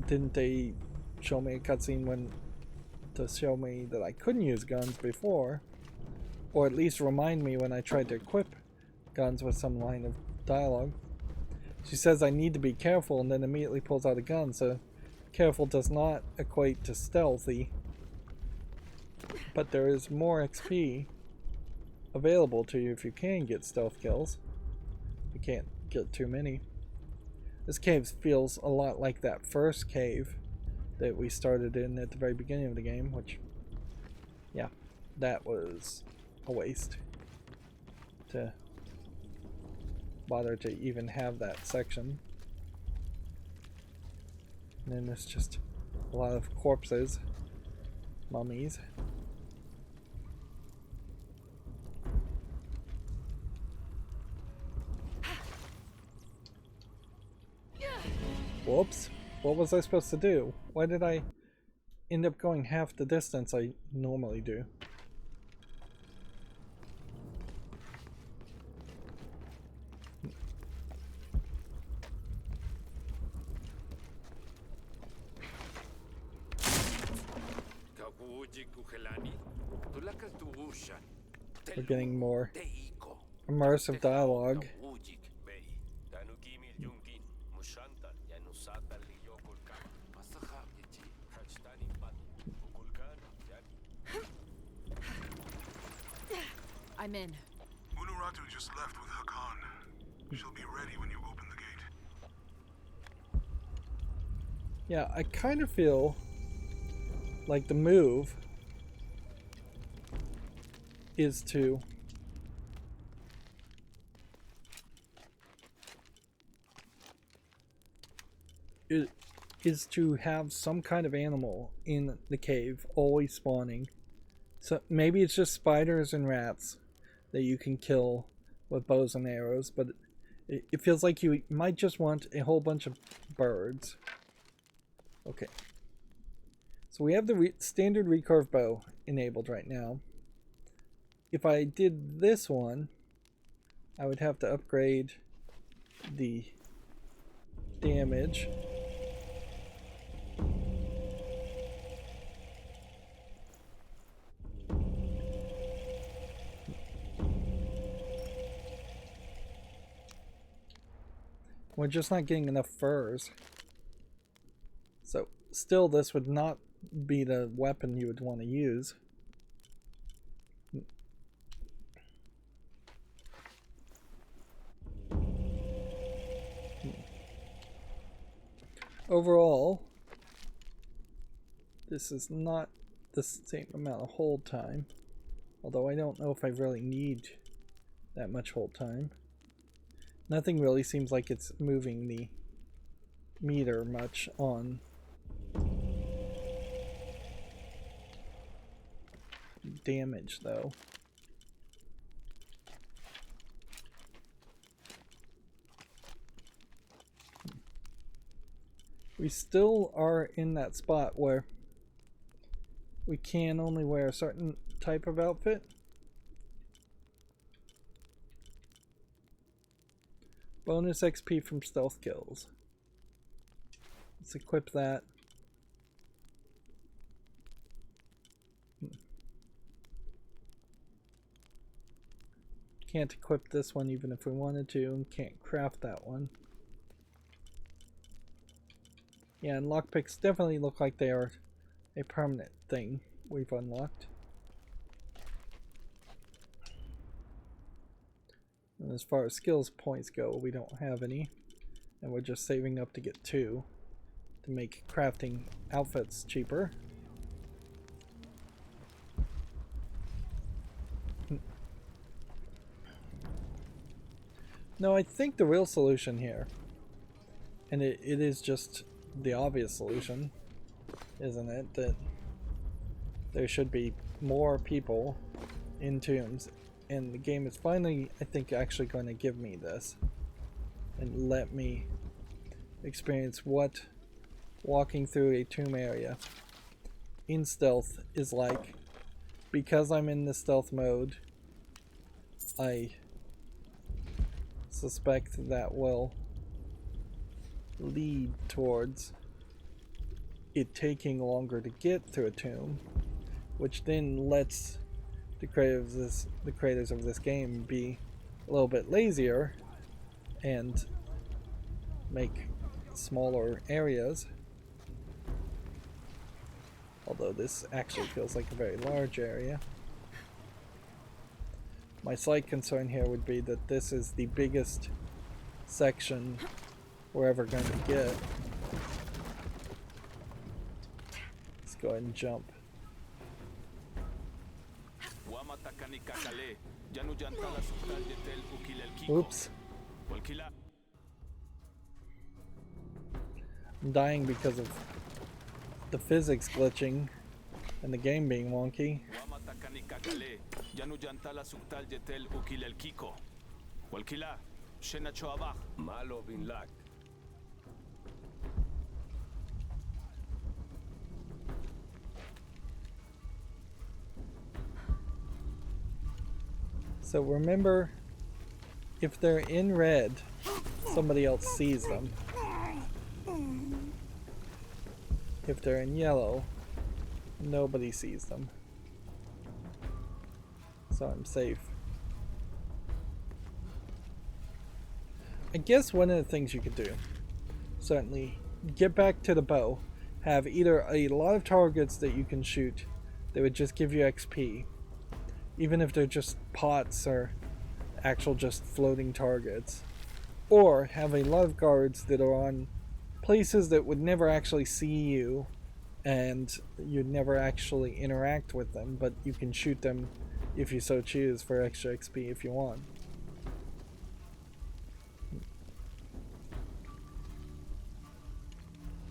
didn't they show me a cutscene to show me that I couldn't use guns before? Or at least remind me when I tried to equip guns with some line of dialogue. She says I need to be careful and then immediately pulls out a gun, so careful does not equate to stealthy. But there is more XP available to you if you can get stealth kills. You can't get too many. This cave feels a lot like that first cave that we started in at the very beginning of the game, which, yeah, that was a waste to bother to even have that section. And then there's just a lot of corpses, mummies. Whoops. What was I supposed to do? Why did I end up going half the distance I normally do? We're getting more immersive dialogue. I'm in. Unuratu just left with Hakan. She'll be ready when you open the gate. Yeah, I kind of feel like the move is to have some kind of animal in the cave always spawning. So maybe it's just spiders and rats that you can kill with bows and arrows, but it feels like you might just want a whole bunch of birds. Okay. So we have the standard recurve bow enabled right now. If I did this one, I would have to upgrade the damage. We're just not getting enough furs. So still, this would not be the weapon you would want to use. Overall, this is not the same amount of hold time. Although I don't know if I really need that much hold time. Nothing really seems like it's moving the meter much on damage, though. We still are in that spot where we can only wear a certain type of outfit. Bonus XP from stealth kills. Let's equip that. Can't equip this one even if we wanted to, and can't craft that one. Yeah, and lockpicks definitely look like they are a permanent thing we've unlocked. And as far as skills points go, we don't have any. And we're just saving up to get 2 to make crafting outfits cheaper. No, I think the real solution here, and it is just the obvious solution, isn't it, that there should be more people in tombs, and the game is finally, I think, actually going to give me this and let me experience what walking through a tomb area in stealth is like. Because I'm in the stealth mode, I suspect that will lead towards it taking longer to get through a tomb, which then lets the creators of this game be a little bit lazier and make smaller areas. Although this actually feels like a very large area. My slight concern here would be that this is the biggest section we're ever going to get. Let's go ahead and jump. Oops. I'm dying because of the physics glitching and the game being wonky. So remember, if they're in red, somebody else sees them. If they're in yellow, nobody sees them. So I'm safe. I guess one of the things you could do, certainly, get back to the bow, have either a lot of targets that you can shoot that would just give you XP, even if they're just pots or actual just floating targets, or have a lot of guards that are on places that would never actually see you and you'd never actually interact with them, but you can shoot them if you so choose for extra XP if you want.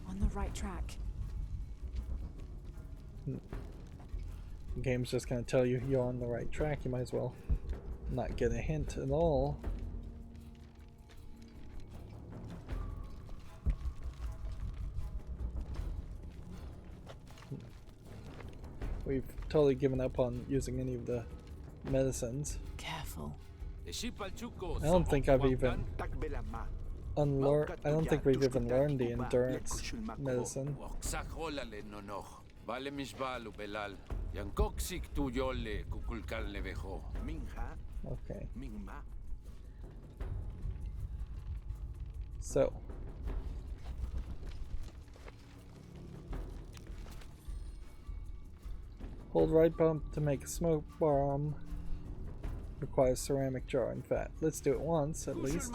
On the right track. The game's just going to tell you you're on the right track. You might as well not get a hint at all. We've totally given up on using any of the medicines. Careful. I don't think I've even I don't think we've even learned the endurance medicine. Okay. So. Hold right bump to make a smoke bomb. Requires ceramic jar and fat. Let's do it once at least.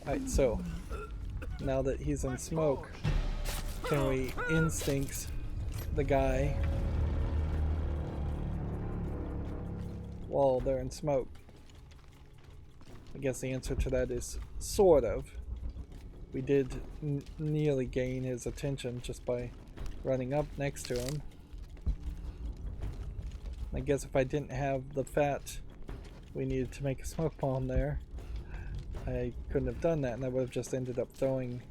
Alright, so now that he's in smoke, can we instinct the guy while they're in smoke? I guess the answer to that is sort of. We did nearly gain his attention just by running up next to him. I guess if I didn't have the fat we needed to make a smoke bomb there, I couldn't have done that, and I would have just ended up throwing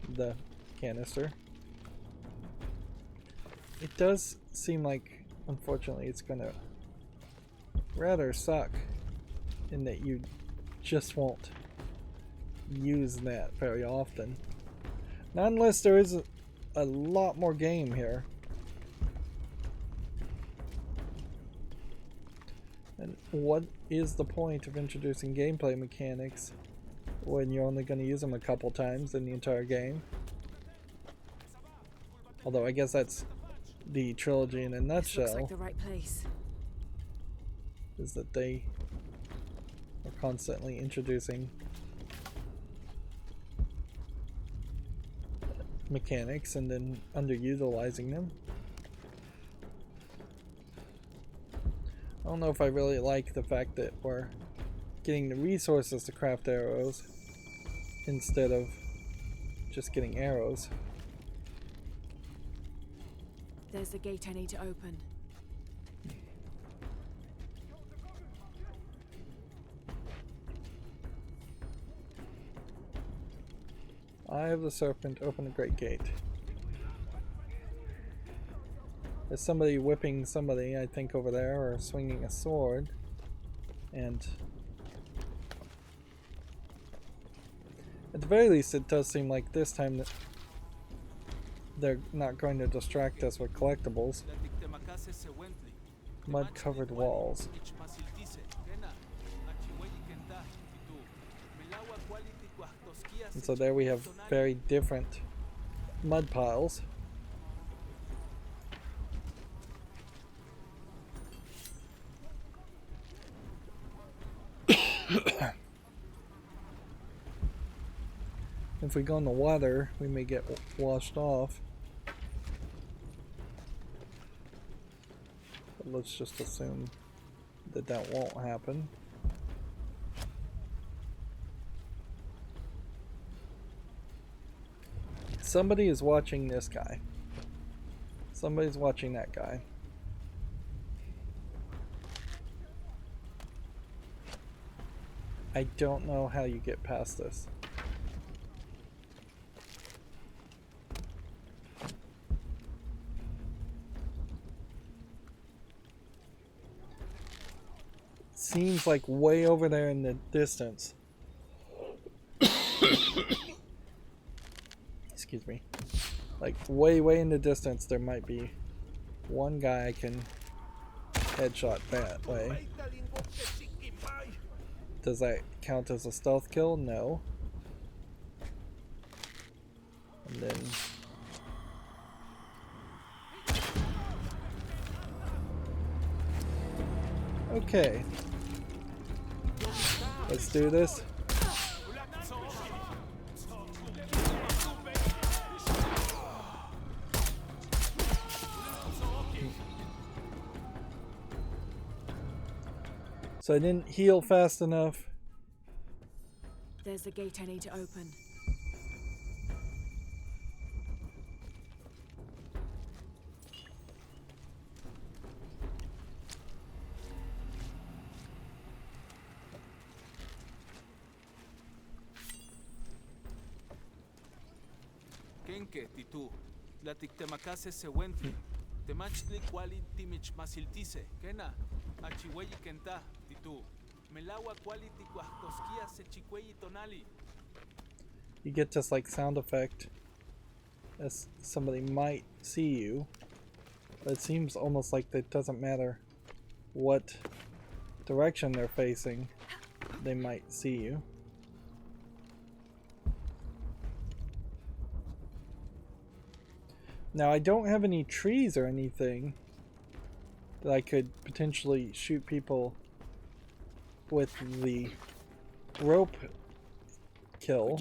the canister. It does seem like, unfortunately, it's gonna rather suck in that you just won't use that very often. Not unless there is a lot more game here. And what is the point of introducing gameplay mechanics when you're only going to use them a couple times in the entire game? Although I guess that's the trilogy in a nutshell. This looks like the right place. Is that they are constantly introducing mechanics and then underutilizing them. I don't know if I really like the fact that we're getting the resources to craft arrows instead of just getting arrows. There's the gate I need to open. Eye of the Serpent, open the great gate. There's somebody whipping somebody, I think, over there, or swinging a sword. And at the very least, it does seem like this time that they're not going to distract us with collectibles. Mud-covered walls. And so there we have very different mud piles. If we go in the water, we may get washed off. But let's just assume that that won't happen. Somebody is watching this guy. Somebody's watching that guy. I don't know how you get past this. Seems like way over there in the distance. Excuse me. Like way in the distance there might be one guy I can headshot that way. Does that count as a stealth kill? No. And then okay. Let's do this. So I didn't heal fast enough. There's the gate I need to open. Kenke titu, la tiktemakase se wentli, temachli kwali timich masiltise, kena, achiweyi kenta titu, melawa kwali tikuahtoskia se chikweyi tonali. You get this like sound effect as somebody might see you. But it seems almost like it doesn't matter what direction they're facing, they might see you. Now I don't have any trees or anything that I could potentially shoot people with the rope kill.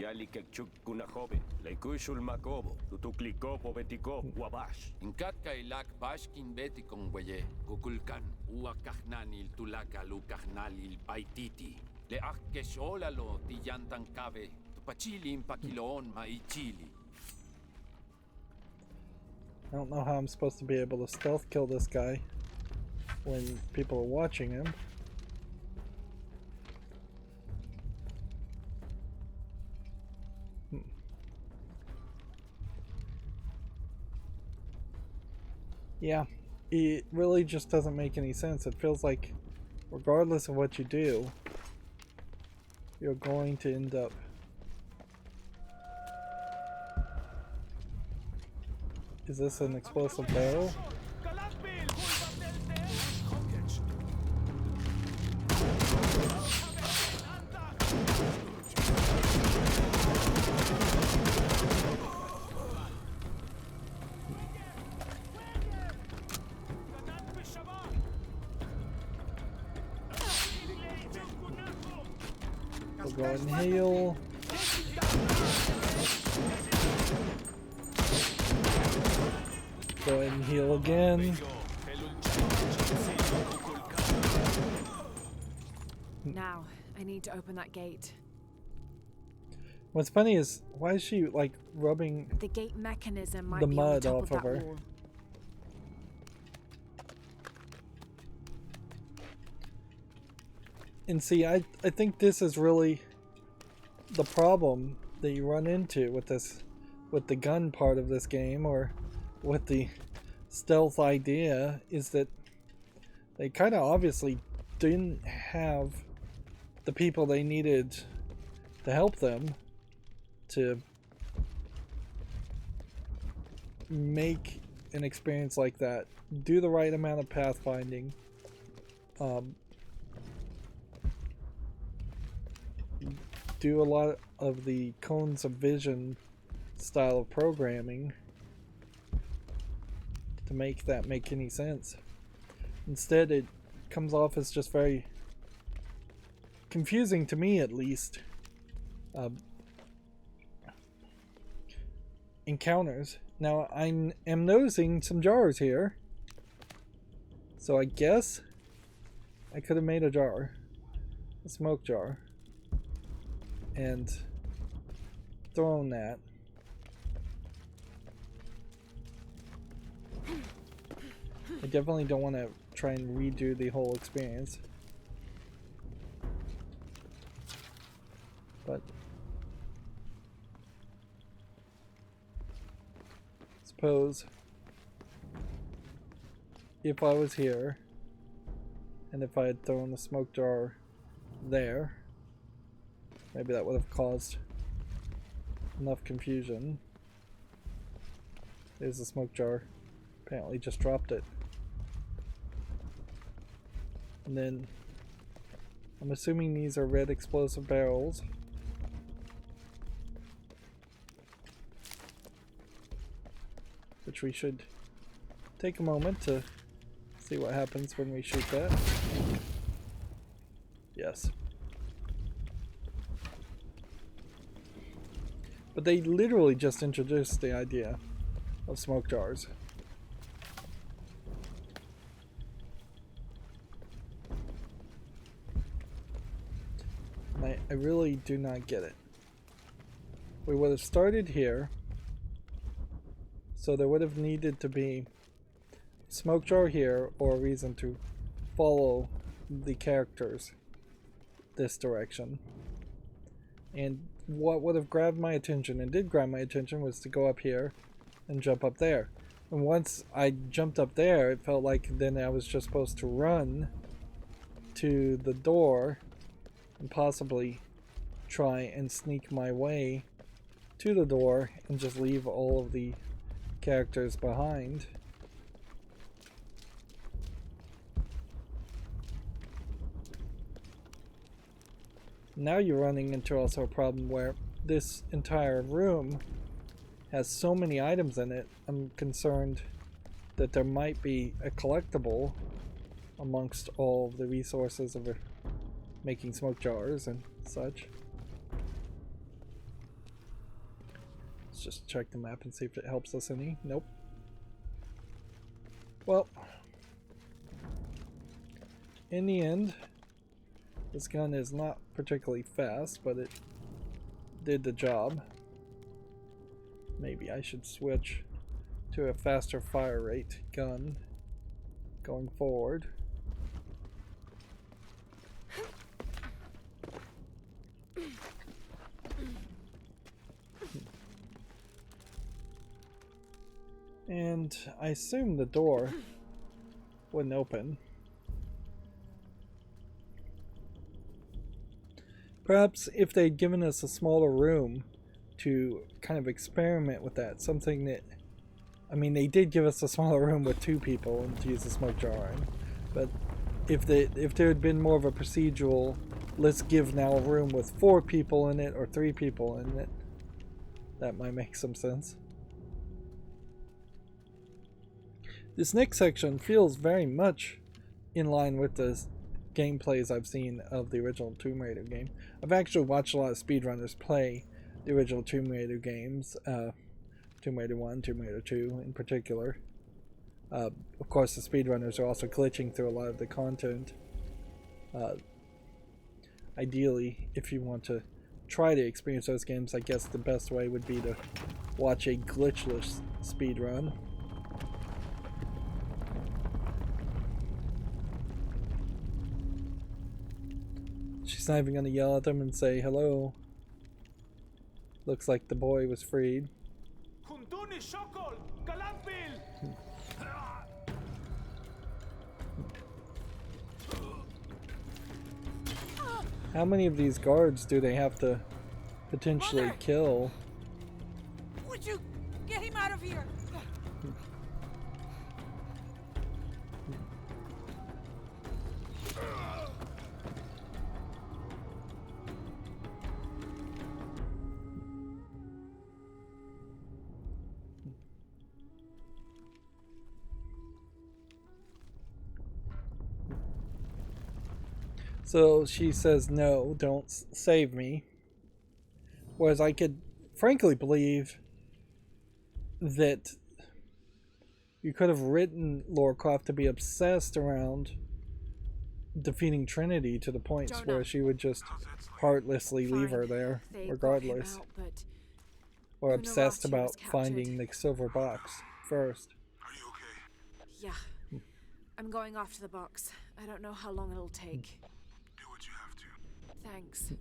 Inkat kailak bashkin beti con weye, kukulkan, uakahnanil tulaka lukahnalil paititi. Le akesholalo tiyantan kabe, tupachili impakiloon maichili. I don't know how I'm supposed to be able to stealth kill this guy when people are watching him. Yeah, it really just doesn't make any sense. It feels like regardless of what you do, you're going to end up Is this an explosive barrel? We'll go ahead and heal. Go ahead and heal again. Now, I need to open that gate. What's funny is, why is she like rubbing The gate mechanism might the be on the mud top off of of that her? wall. And see, I think this is really the problem that you run into with this, with the gun part of this game, or with the stealth idea, is that they kind of obviously didn't have the people they needed to help them to make an experience like that, do the right amount of pathfinding, do a lot of the cones of vision style of programming to make that make any sense. Instead, it comes off as just very confusing to me, at least. Encounters. Now, I am noticing some jars here, so I guess I could have made a jar, a smoke jar, and thrown that. I definitely don't want to try and redo the whole experience, but suppose if I was here and if I had thrown the smoke jar there, maybe that would have caused enough confusion. There's the smoke jar. Apparently just dropped it. And then I'm assuming these are red explosive barrels. Which we should take a moment to see what happens when we shoot that. Yes. But they literally just introduced the idea of smoke jars. And I really do not get it. We would have started here, so there would have needed to be a smoke jar here, or a reason to follow the characters this direction. And what would have grabbed my attention, and did grab my attention, was to go up here and jump up there. And once I jumped up there, it felt like then I was just supposed to run to the door and possibly try and sneak my way to the door and just leave all of the characters behind. Now you're running into also a problem where this entire room has so many items in it. I'm concerned that there might be a collectible amongst all of the resources of making smoke jars and such. Let's just check the map and see if it helps us any. Nope. Well, in the end, this gun is not particularly fast, but it did the job. Maybe I should switch to a faster fire rate gun going forward. And I assume the door wouldn't open. Perhaps if they'd given us a smaller room to kind of experiment with that, something that I mean, they did give us a smaller room with 2 people and to use the smoke jar in, but if there had been more of a procedural, let's give now a room with 4 people in it or 3 people in it, that might make some sense. This next section feels very much in line with the gameplays I've seen of the original Tomb Raider game. I've actually watched a lot of speedrunners play the original Tomb Raider games, Tomb Raider 1, Tomb Raider 2 in particular. Of course, the speedrunners are also glitching through a lot of the content. Ideally, if you want to try to experience those games, I guess the best way would be to watch a glitchless speedrun. She's not even going to yell at them and say hello. Looks like the boy was freed. How many of these guards do they have to potentially kill? Would you get him out of here? So she says, no, don't save me. Whereas I could frankly believe that you could have written Lara Croft to be obsessed around defeating Trinity to the points Jonah, where she would just heartlessly leave her there, regardless. Or obsessed about finding the silver box first. Are you okay? Yeah. I'm going off to the box. I don't know how long it'll take. Do what you have to. Thanks.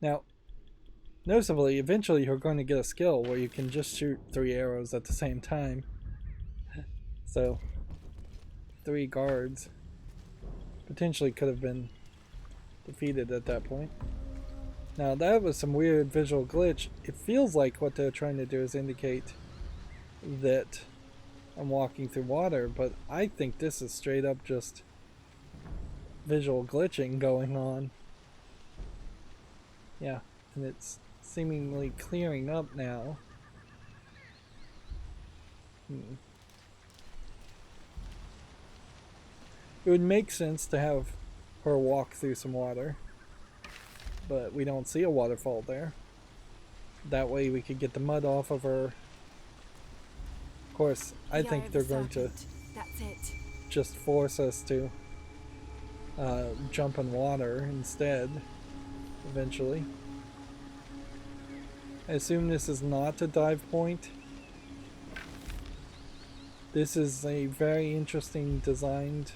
Now, noticeably, eventually you're going to get a skill where you can just shoot 3 arrows at the same time. So, 3 guards potentially could have been defeated at that point. Now, that was some weird visual glitch. It feels like what they're trying to do is indicate that I'm walking through water, but I think this is straight up just visual glitching going on. Yeah, and it's seemingly clearing up now. It would make sense to have her walk through some water, but we don't see a waterfall there. That way we could get the mud off of her. Of course, I think they're going to just force us to jump in water instead, eventually. I assume this is not a dive point. This is a very interesting designed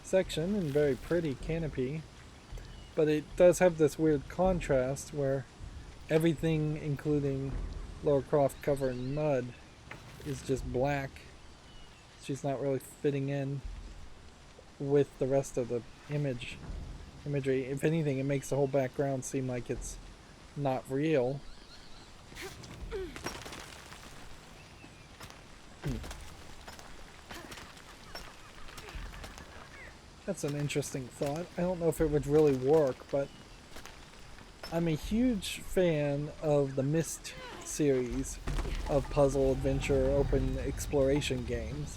section and very pretty canopy, but it does have this weird contrast where everything, including Lara Croft covered in mud, is just black. She's not really fitting in with the rest of the imagery. If anything, it makes the whole background seem like it's not real. That's an interesting thought. I don't know if it would really work, but I'm a huge fan of the Myst series of puzzle, adventure, open exploration games.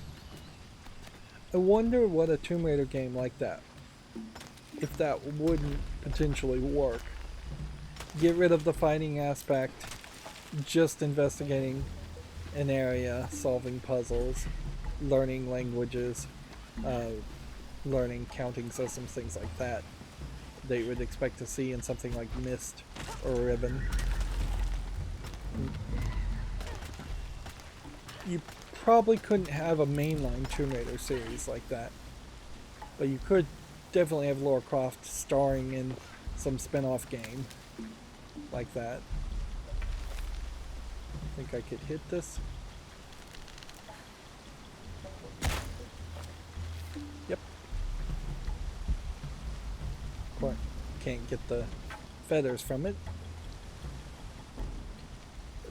I wonder what a Tomb Raider game like that, if that wouldn't potentially work. Get rid of the fighting aspect, just investigating an area, solving puzzles, learning languages, learning counting systems, things like that you would expect to see in something like Myst or Ribbon. You probably couldn't have a mainline Tomb Raider series like that, but you could definitely have Lara Croft starring in some spin-off game like that. I think I could hit this. Yep. Can't get the feathers from it.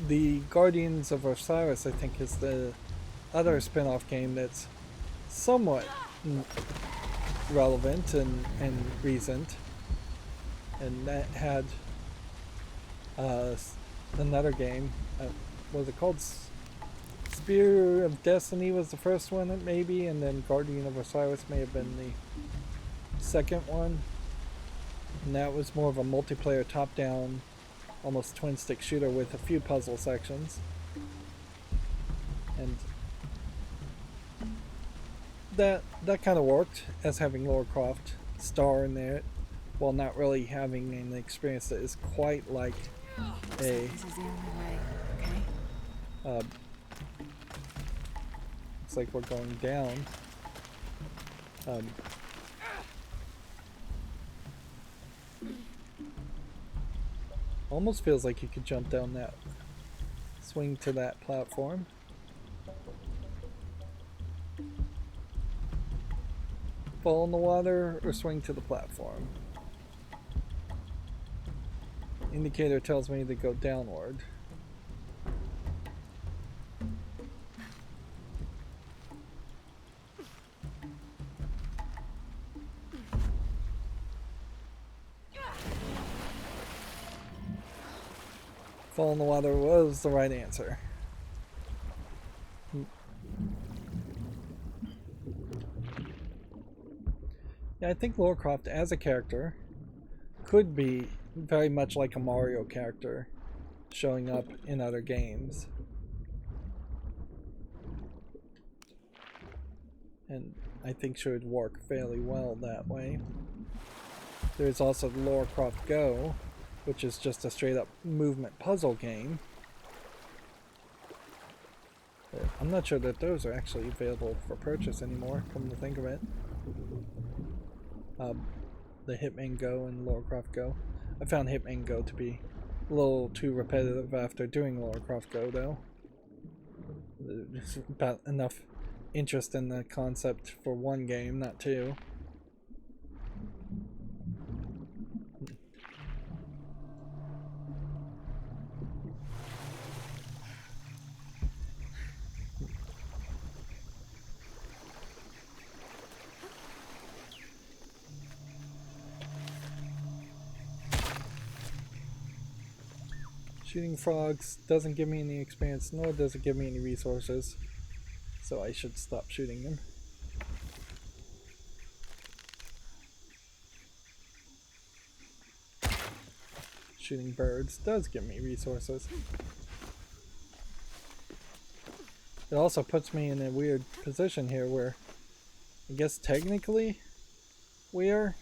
the Guardians of Osiris, I think, is the other spin-off game that's somewhat relevant and recent, and that had another game. What was it called? Spear of Destiny was the first one, maybe, and then Guardian of Osiris may have been the second one. And that was more of a multiplayer top-down, almost twin-stick shooter with a few puzzle sections. And that kind of worked as having Lara Croft star in there, while not really having an experience that is quite like a. This is the only way, okay? Looks like we're going down. Almost feels like you could jump down that, swing to that platform. Fall in the water or swing to the platform. Indicator tells me to go downward. Fall in the water was the right answer. Yeah, I think Lara Croft as a character could be very much like a Mario character showing up in other games. And I think she would work fairly well that way. There's also Lara Croft Go, which is just a straight up movement puzzle game. But I'm not sure that those are actually available for purchase anymore, come to think of it. The Hitman Go and Lara Croft Go. I found Hitman Go to be a little too repetitive after doing Lara Croft Go, though. There's about enough interest in the concept for one game, not two. Shooting frogs doesn't give me any experience, nor does it give me any resources. So I should stop shooting them. Shooting birds does give me resources. It also puts me in a weird position here where I guess technically we are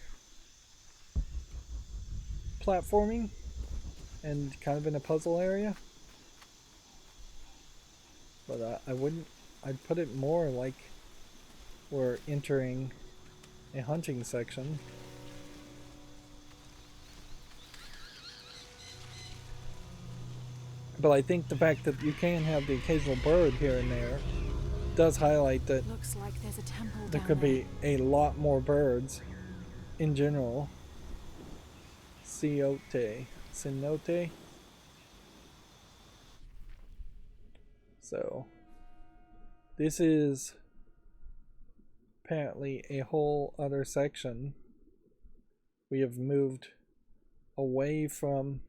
platforming and kind of in a puzzle area, but I'd put it more like we're entering a hunting section. But I think the fact that you can have the occasional bird here and there does highlight that Looks like there's a temple there down could there. be a lot more birds in general. Cenote. So this is apparently a whole other section. We have moved away from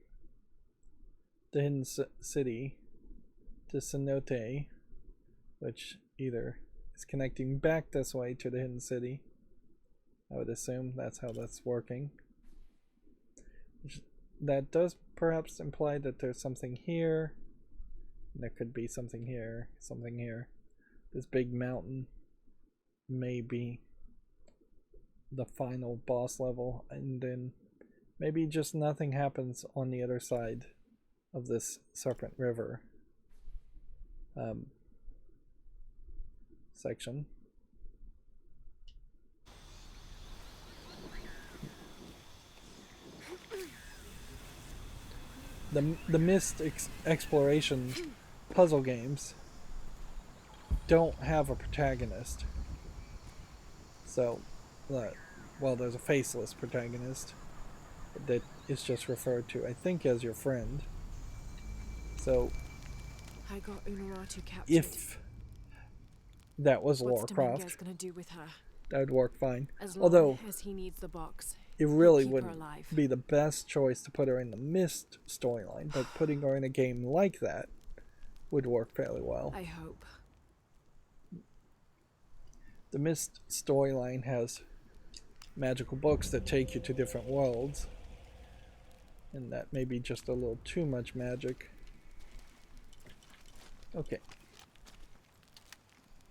the hidden city to Cenote, which either is connecting back this way to the hidden city. I would assume that's how that's working. That does perhaps imply that there's something here. There could be something here, something here. This big mountain may be the final boss level, and then maybe just nothing happens on the other side of this Serpent River section. The missed exploration puzzle games don't have a protagonist. So, well, there's a faceless protagonist that is just referred to, I think, as your friend. So, I got Unuratu captured. If that was What's Warcraft, Dominguez gonna do with her? that would work fine. As long Although as he needs the box, it really keep her wouldn't alive. be the best choice to put her in the Mist storyline, but putting her in a game like that would work fairly well. I hope. The Mist storyline has magical books that take you to different worlds, and that may be just a little too much magic. Okay.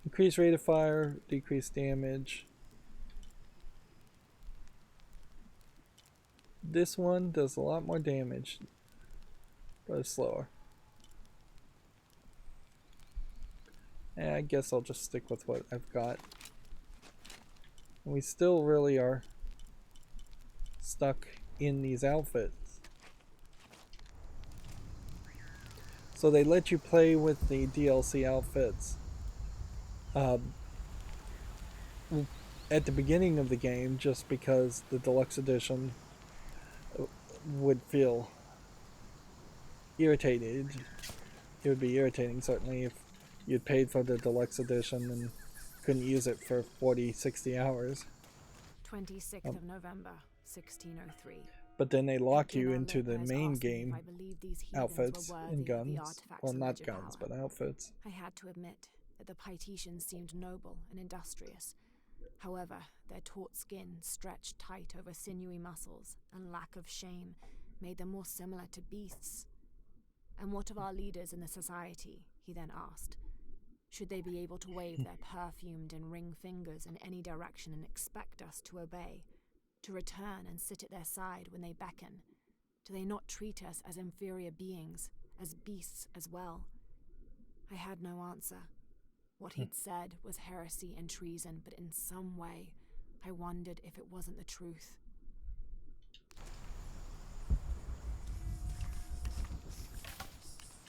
Increase rate of fire, decrease damage. This one does a lot more damage, but it's slower. And I guess I'll just stick with what I've got. And we still really are stuck in these outfits. So they let you play with the DLC outfits at the beginning of the game, just because the deluxe edition would feel irritated. It would be irritating, certainly, if you'd paid for the deluxe edition and couldn't use it for 40, 60 hours. 26th of November, 1603. But then they lock you Dinner, into the Lopez main asked me if game I believed these heathens outfits were worthy and of the guns. artifacts Well, not alleged guns, power. but outfits. I had to admit that the Pytetians seemed noble and industrious. However, their taut skin, stretched tight over sinewy muscles, and lack of shame made them more similar to beasts. And what of our leaders in the society? He then asked. Should they be able to wave their perfumed and ring fingers in any direction and expect us to obey? To return and sit at their side when they beckon? Do they not treat us as inferior beings, as beasts as well? I had no answer. What he'd said was heresy and treason, but in some way, I wondered if it wasn't the truth.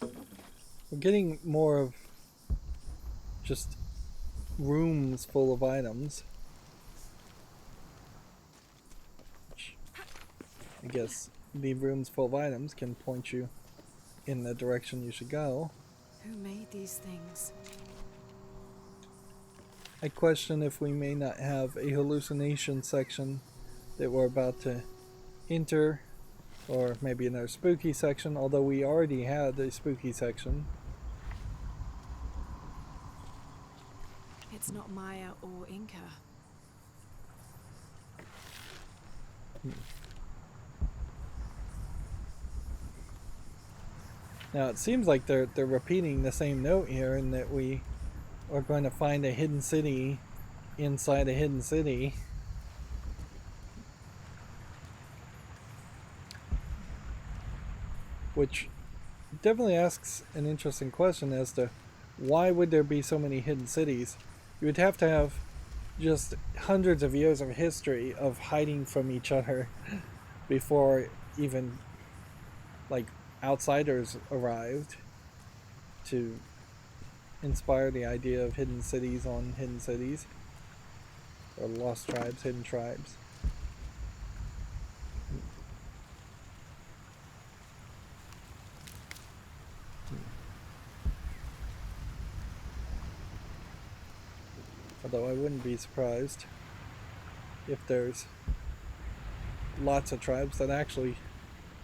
We're getting more of just rooms full of items. I guess the rooms full of items can point you in the direction you should go. Who made these things? I question if we may not have a hallucination section that we're about to enter, or maybe another spooky section, although we already had a spooky section. It's not Maya or Inca. Now it seems like they're repeating the same note here, in that we are going to find a hidden city inside a hidden city. Which definitely asks an interesting question as to why would there be so many hidden cities? You would have to have just hundreds of years of history of hiding from each other before even like outsiders arrived to inspire the idea of hidden cities on hidden cities, or lost tribes, hidden tribes. Although I wouldn't be surprised if there's lots of tribes that actually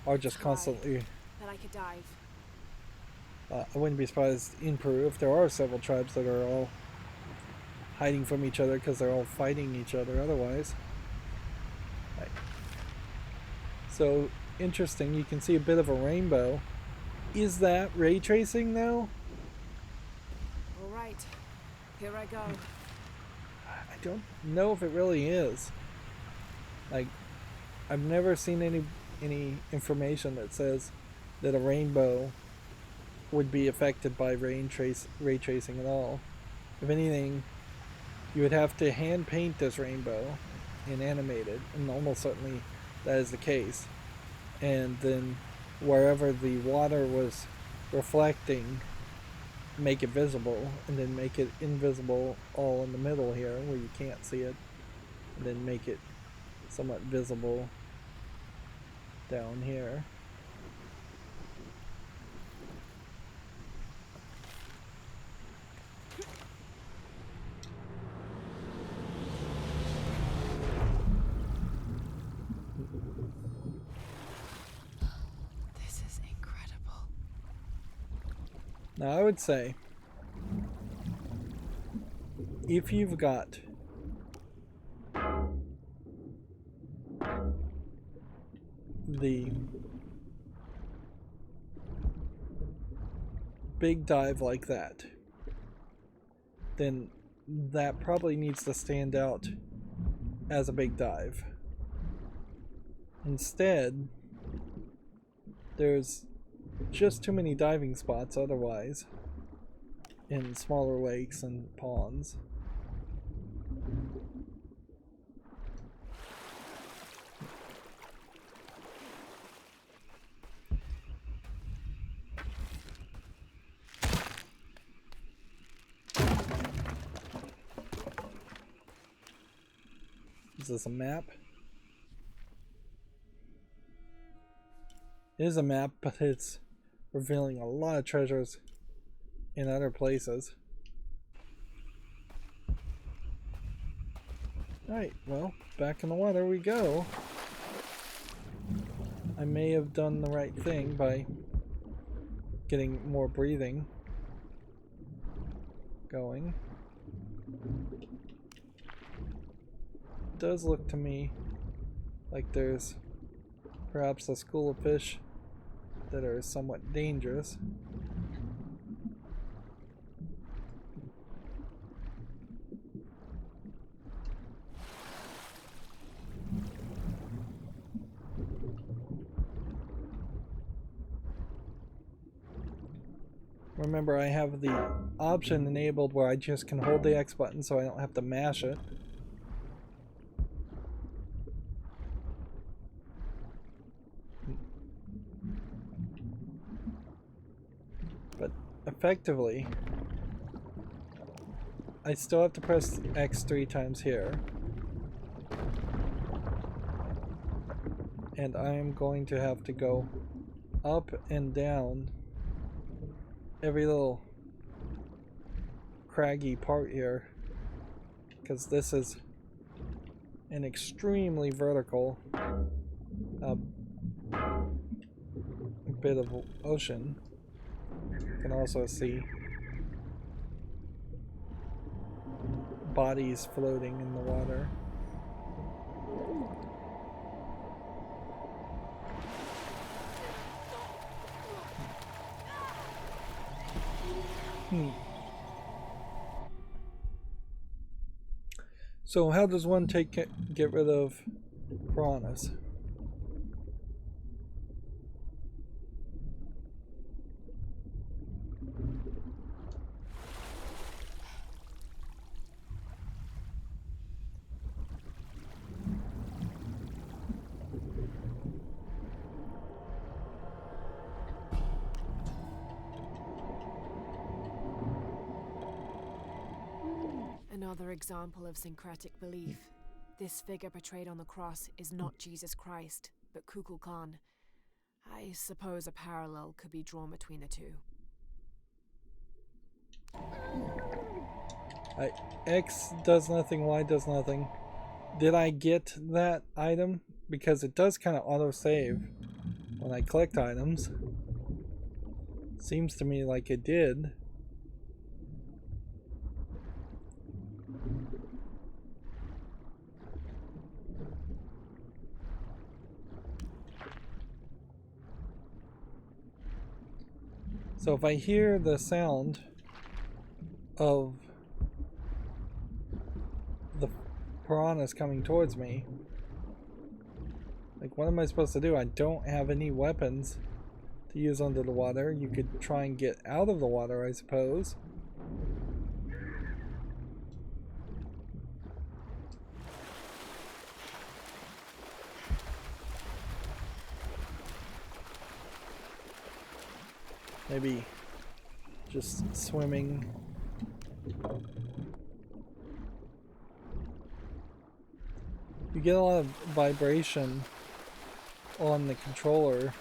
are just constantly... That I could dive. I wouldn't be surprised in Peru if there are several tribes that are all hiding from each other because they're all fighting each other otherwise. Right. So, interesting, you can see a bit of a rainbow. Is that ray tracing now? Alright, here I go. I don't know if it really is. Like, I've never seen any information that says that a rainbow would be affected by ray tracing at all. If anything, you would have to hand paint this rainbow and animate it, and almost certainly that is the case. And then wherever the water was reflecting, make it visible, and then make it invisible all in the middle here where you can't see it, and then make it somewhat visible down here. Now I would say, if you've got the big dive like that, then that probably needs to stand out as a big dive. Instead, there's just too many diving spots otherwise in smaller lakes and ponds. Is this a map? It is a map, but it's revealing a lot of treasures in other places. Alright, well, back in the water we go. I may have done the right thing by getting more breathing going. It does look to me like there's perhaps a school of fish that are somewhat dangerous. Remember, I have the option enabled where I just can hold the X button so I don't have to mash it. But effectively, I still have to press X 3 times here. And I am going to have to go up and down every little craggy part here, because this is an extremely vertical bit of ocean. You can also see bodies floating in the water. So how does one get rid of piranhas? Another example of syncretic belief. This figure portrayed on the cross is not Jesus Christ, but Kukulkan. I suppose a parallel could be drawn between the two. X does nothing, Y does nothing. Did I get that item? Because it does kind of auto-save when I collect items. Seems to me like it did. So if I hear the sound of the piranhas coming towards me, like, what am I supposed to do? I don't have any weapons to use under the water. You could try and get out of the water, I suppose. Maybe just swimming. You get a lot of vibration on the controller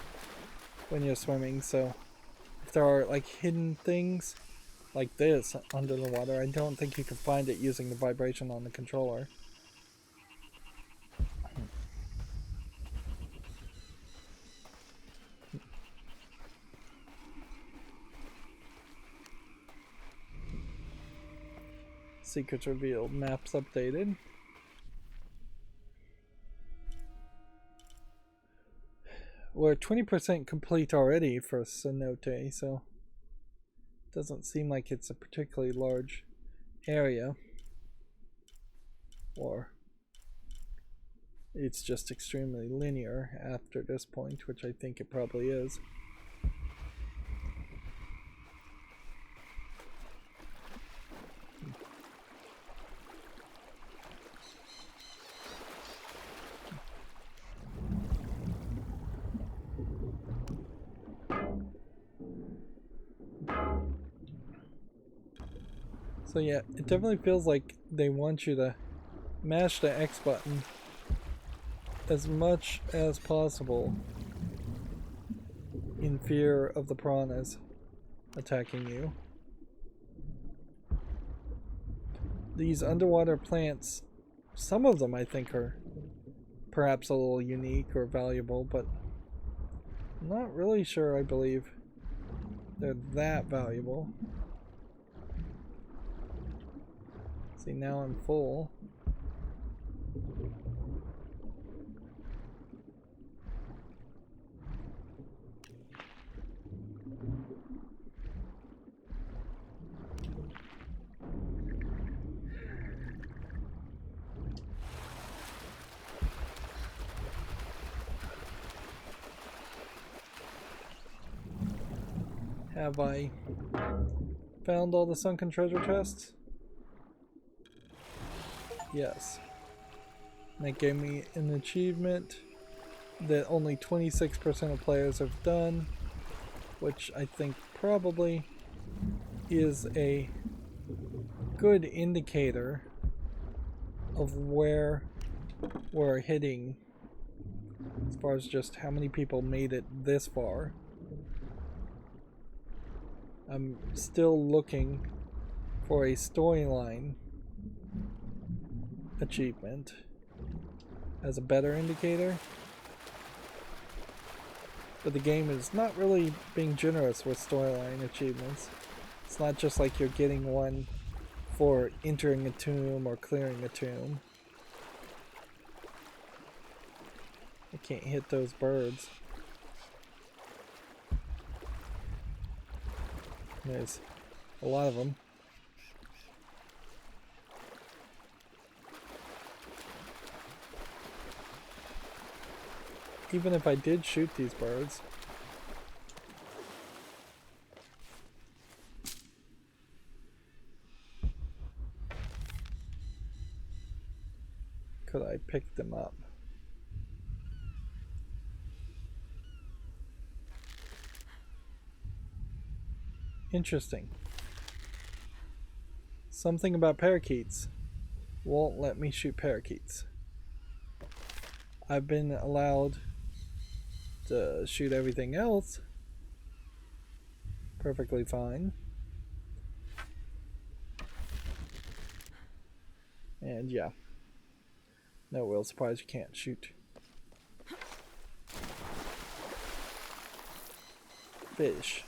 when you're swimming, so if there are like hidden things like this under the water, I don't think you can find it using the vibration on the controller. Secrets revealed. Maps updated. We're 20% complete already for Cenote, so doesn't seem like it's a particularly large area. Or it's just extremely linear after this point, which I think it probably is. So yeah, it definitely feels like they want you to mash the X button as much as possible in fear of the piranhas attacking you. These underwater plants, some of them I think are perhaps a little unique or valuable, but I'm not really sure I believe they're that valuable. See, now I'm full. Have I found all the sunken treasure chests? Yes. And that gave me an achievement that only 26% of players have done, which I think probably is a good indicator of where we're hitting as far as just how many people made it this far. I'm still looking for a storyline achievement as a better indicator, but the game is not really being generous with storyline achievements. It's not just like you're getting one for entering a tomb or clearing a tomb. I can't hit those birds. There's a lot of them. Even if I did shoot these birds, could I pick them up? Interesting. Something about parakeets won't let me shoot parakeets. I've been allowed to shoot everything else perfectly fine. And yeah, no real surprise you can't shoot fish.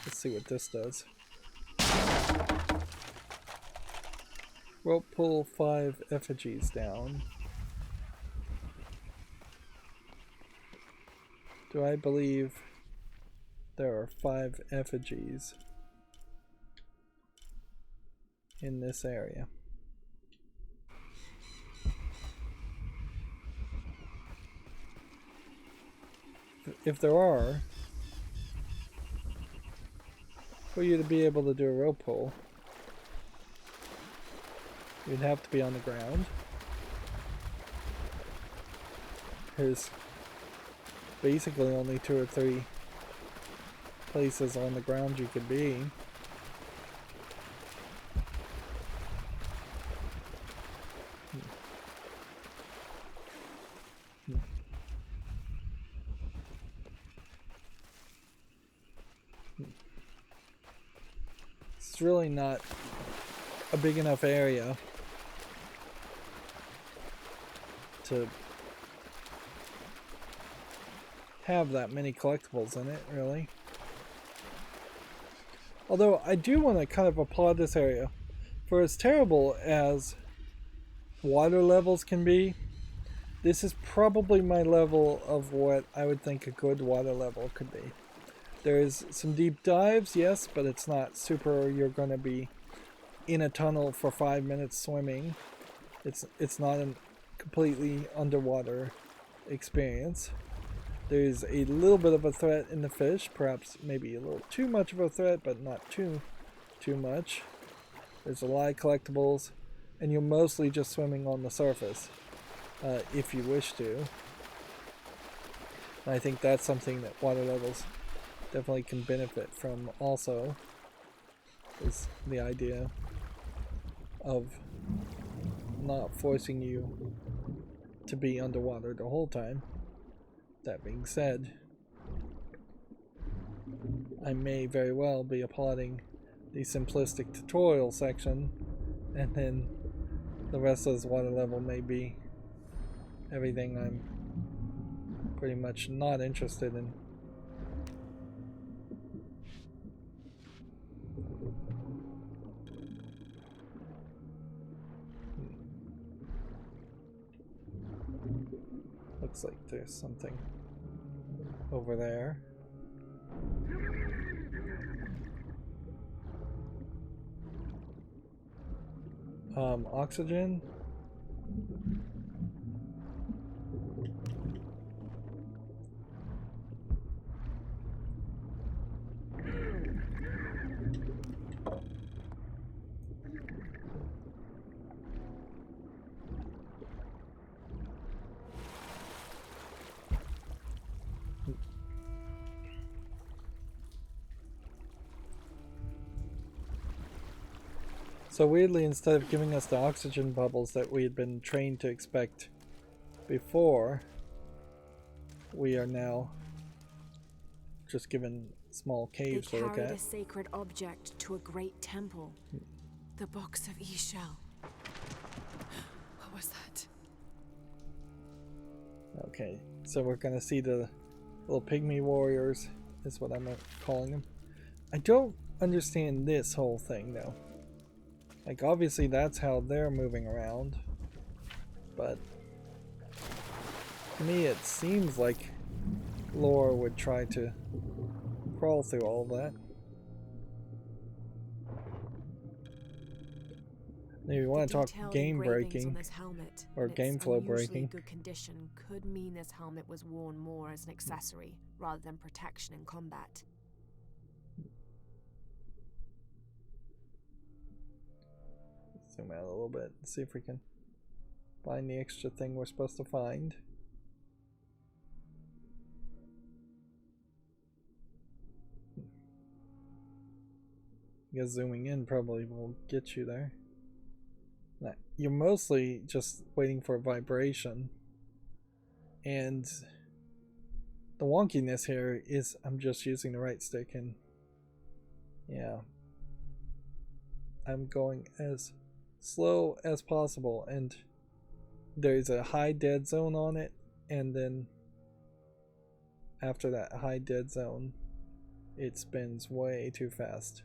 Let's see what this does. Rope pull 5 effigies down. Do I believe there are 5 effigies in this area? If there are, for you to be able to do a rope pull, you'd have to be on the ground. There's basically only 2 or 3 places on the ground you could be. It's really not a big enough area to have that many collectibles in it, really. Although I do want to kind of applaud this area. For as terrible as water levels can be, this is probably my level of what I would think a good water level could be. There's some deep dives, yes, but it's not super, you're going to be in a tunnel for 5 minutes swimming. It's not a completely underwater experience. There's a little bit of a threat in the fish, perhaps maybe a little too much of a threat, but not too much. There's a lot of collectibles, and you're mostly just swimming on the surface, if you wish to. And I think that's something that water levels definitely can benefit from also, is the idea of not forcing you to be underwater the whole time. That being said, I may very well be applauding the simplistic tutorial section, and then the rest of this water level may be everything I'm pretty much not interested in. Looks like there's something over there. Oxygen? So weirdly, instead of giving us the oxygen bubbles that we had been trained to expect before, we are now just given small caves to look at. They carried a sacred object to a great temple. The box of Ishel. What was that? Okay, so we're gonna see the little pygmy warriors, is what I'm calling them. I don't understand this whole thing though. Like, obviously that's how they're moving around, but to me it seems like Lara would try to crawl through all of that. Maybe we want to talk game breaking or game flow breaking. Good condition could mean this helmet was worn more as an accessory rather than protection in combat. Zoom out a little bit and see if we can find the extra thing we're supposed to find. I guess zooming in probably will get you there. Now, you're mostly just waiting for a vibration, and the wonkiness here is I'm just using the right stick, and yeah, I'm going as slow as possible, and there's a high dead zone on it, and then after that high dead zone it spins way too fast.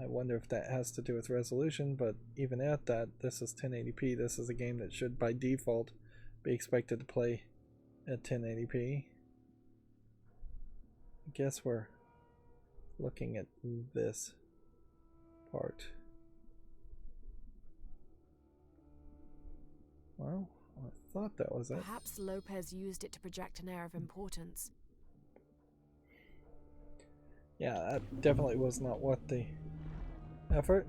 I wonder if that has to do with resolution, but even at that, this is 1080p. This is a game that should by default be expected to play at 1080p. I guess we're looking at this part. Well, I thought that was it. Perhaps Lopez used it to project an air of importance. Yeah, that definitely was not what the effort.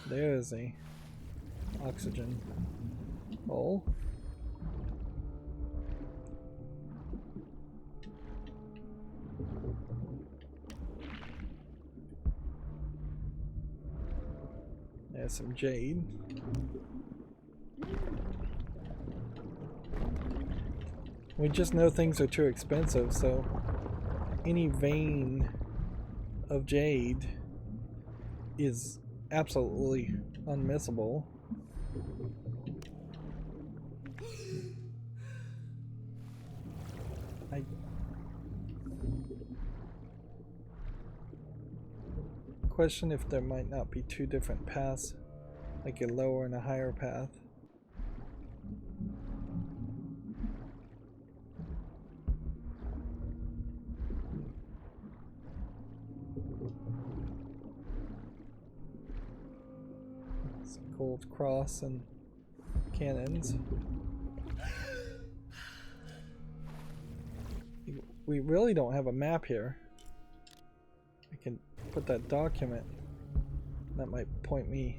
There's the oxygen hole. There's some jade. We just know things are too expensive, so any vein of jade is absolutely unmissable. Question if there might not be two different paths, like a lower and a higher path. Some gold cross and cannons. We really don't have a map here. I can put that document. That might point me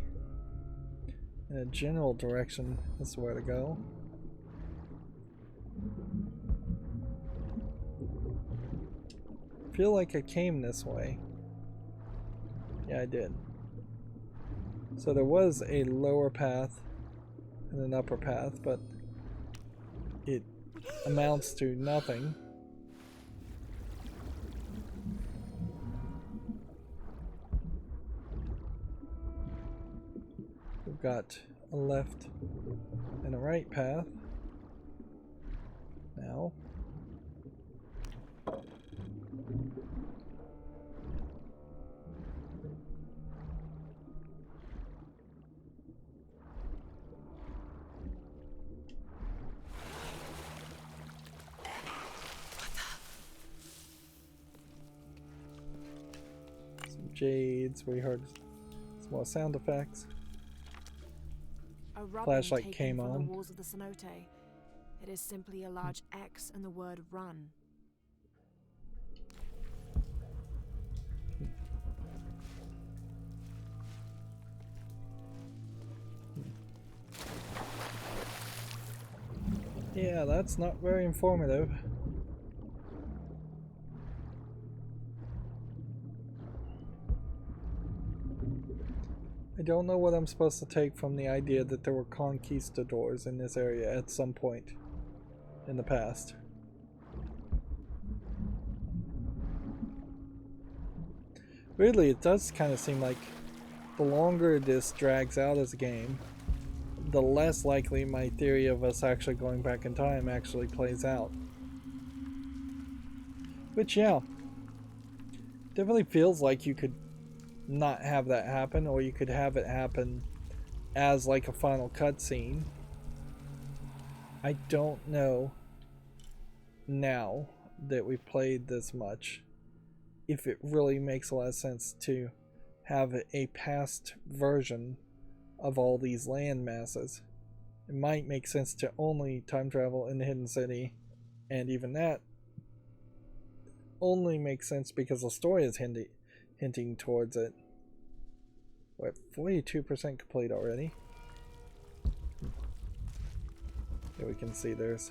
in a general direction as to where to go. I feel like I came this way. Yeah, I did. So there was a lower path and an upper path, but it amounts to nothing. We've got a left and a right path now. Some jades, we heard some more sound effects. A rubbing Flashlight taken came from on. the walls of the cenote. It is simply a large X and the word run. Yeah, that's not very informative. I don't know what I'm supposed to take from the idea that there were conquistadors in this area at some point in the past. Weirdly, it does kind of seem like the longer this drags out as a game, the less likely my theory of us actually going back in time actually plays out. Which, yeah, definitely feels like you could not have that happen, or you could have it happen as like a final cutscene. I don't know now that we've played this much if it really makes a lot of sense to have a past version of all these land masses. It might make sense to only time travel in the Hidden City, and even that only makes sense because the story is hinting towards it. We're at 42% complete already. Here we can see there's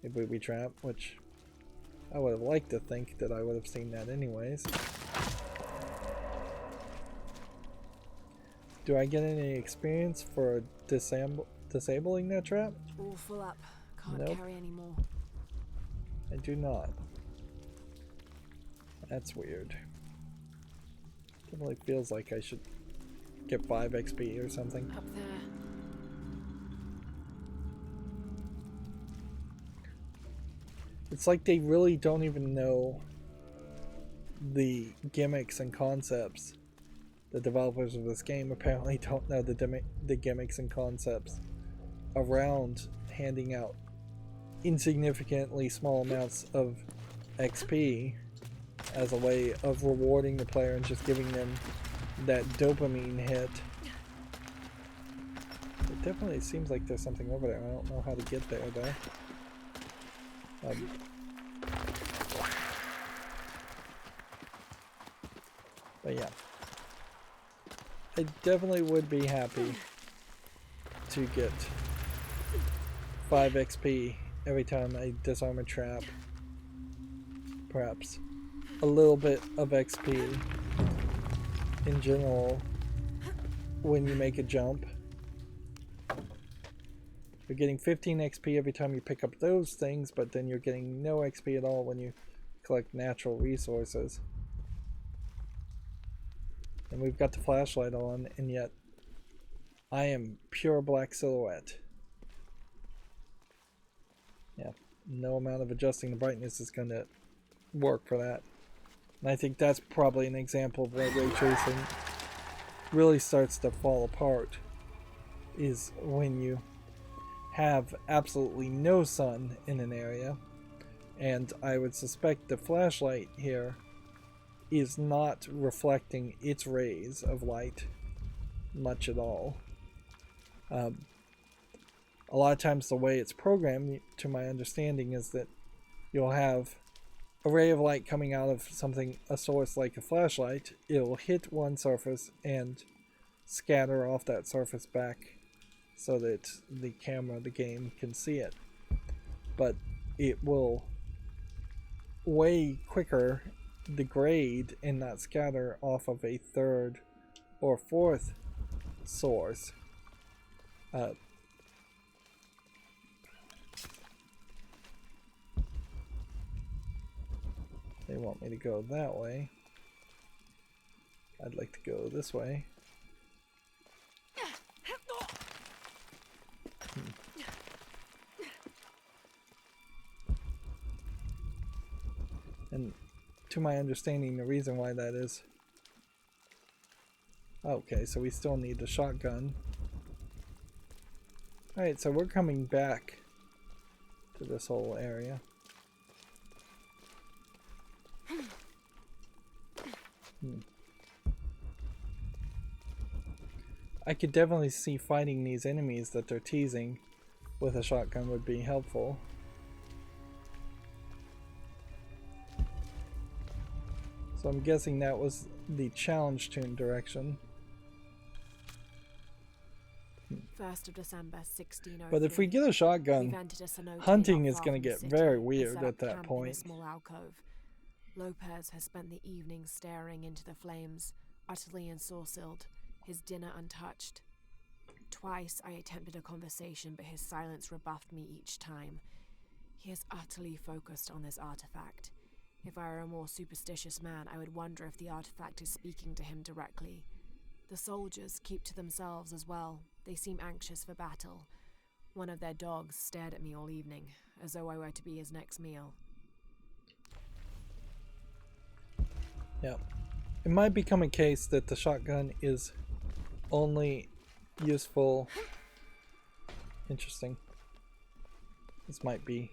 a booby trap, which I would have liked to think that I would have seen that anyways. Do I get any experience for disabling that trap? All full up. Can't Nope. carry any more. I do not. That's weird. Definitely feels like I should get 5 XP or something. Up there. It's like they really don't even know the gimmicks and concepts. The developers of this game apparently don't know the gimmicks and concepts around handing out insignificantly small amounts of XP as a way of rewarding the player and just giving them that dopamine hit. It definitely seems like there's something over there. I don't know how to get there though. But yeah, I definitely would be happy to get 5 XP every time I disarm a trap. Perhaps a little bit of XP in general when you make a jump. You're getting 15 XP every time you pick up those things, but then you're getting no XP at all when you collect natural resources. And we've got the flashlight on, and yet I am pure black silhouette. Yeah, no amount of adjusting the brightness is going to work for that. And I think that's probably an example of where ray tracing really starts to fall apart, is when you have absolutely no sun in an area. And I would suspect the flashlight here is not reflecting its rays of light much at all. A lot of times the way it's programmed, to my understanding, is that you'll have a ray of light coming out of something, a source like a flashlight. It'll hit one surface and scatter off that surface back so that the camera, the game, can see it. But it will way quicker degrade and not scatter off of a third or fourth source. They want me to go that way. I'd like to go this way. And to my understanding, the reason why that is... Okay, so we still need the shotgun. Alright, so we're coming back to this whole area. I could definitely see fighting these enemies that they're teasing with a shotgun would be helpful. So I'm guessing that was the challenge tune direction. 1st of December, 1603. But if we get a shotgun, hunting is going to get very weird at that point. In a small alcove. Lopez has spent the evening staring into the flames, utterly ensorcelled, his dinner untouched. Twice I attempted a conversation, but his silence rebuffed me each time. He is utterly focused on this artifact. If I were a more superstitious man, I would wonder if the artifact is speaking to him directly. The soldiers keep to themselves as well. They seem anxious for battle. One of their dogs stared at me all evening, as though I were to be his next meal. Yeah. It might become a case that the shotgun is only useful... Interesting. This might be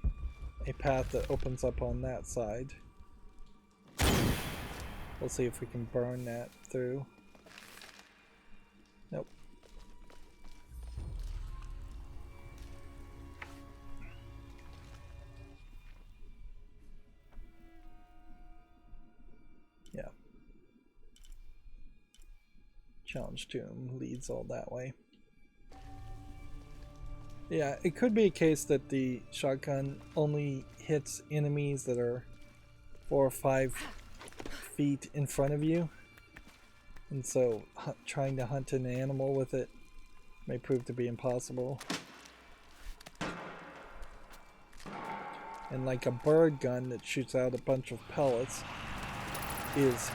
a path that opens up on that side. We'll see if we can burn that through. Nope. Yeah. Challenge Tomb leads all that way. Yeah, it could be a case that the shotgun only hits enemies that are 4 or 5 feet in front of you, and so trying to hunt an animal with it may prove to be impossible. And like a bird gun that shoots out a bunch of pellets is,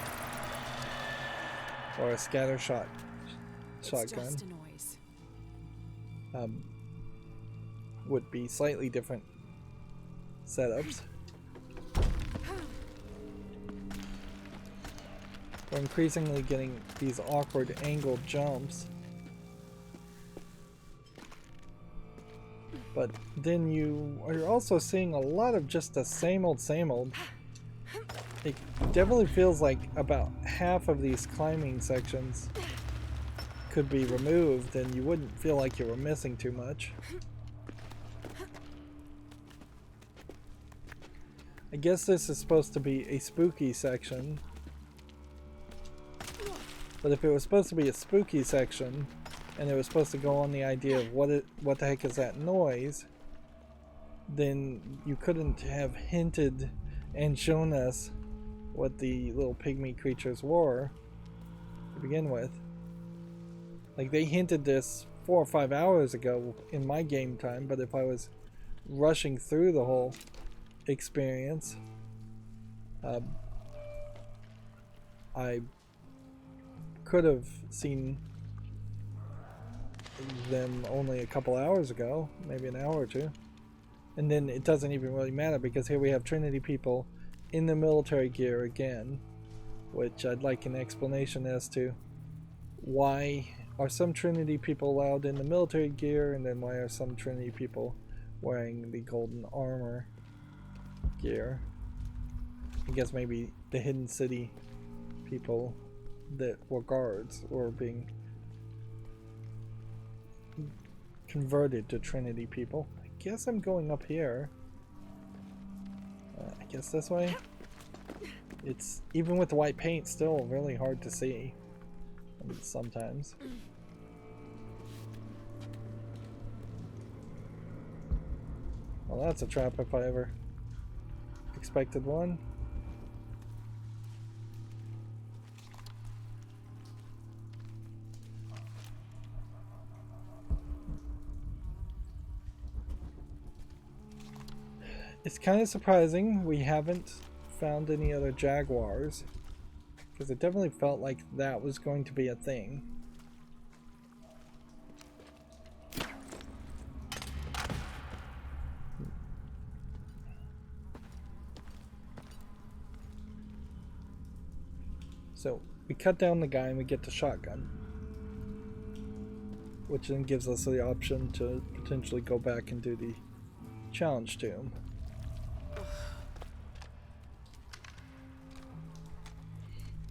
or a scatter shotgun. Just a noise. Would be slightly different setups. We're increasingly getting these awkward angled jumps. But then you are also seeing a lot of just the same old, same old. It definitely feels like about half of these climbing sections could be removed and you wouldn't feel like you were missing too much. I guess this is supposed to be a spooky section. But if it was supposed to be a spooky section, and it was supposed to go on the idea of what the heck is that noise, then you couldn't have hinted and shown us what the little pygmy creatures were to begin with. Like, they hinted this 4 or 5 hours ago in my game time, but if I was rushing through the whole experience, I could have seen them only a couple hours ago, maybe an hour or two. And then it doesn't even really matter because here we have Trinity people in the military gear again, which I'd like an explanation as to why are some Trinity people allowed in the military gear, and then why are some Trinity people wearing the golden armor gear. I guess maybe the Hidden City people that were guards or being converted to Trinity people. I guess I'm going up here. I guess this way. It's, even with the white paint, still really hard to see sometimes. Well, that's a trap if I ever expected one. It's kind of surprising we haven't found any other jaguars, because it definitely felt like that was going to be a thing. So we cut down the guy and we get the shotgun, which then gives us the option to potentially go back and do the challenge tomb.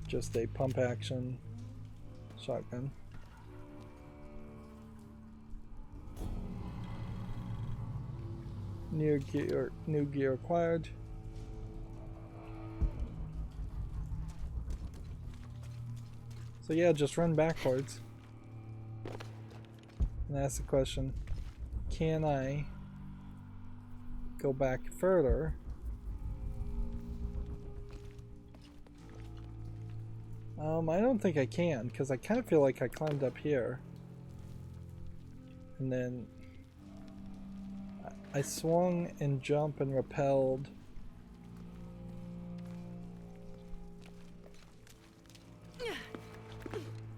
Just a pump action shotgun. New gear acquired. So yeah, just run backwards and ask the question, can I go back further? I don't think I can, because I kind of feel like I climbed up here and then I swung and jumped and repelled.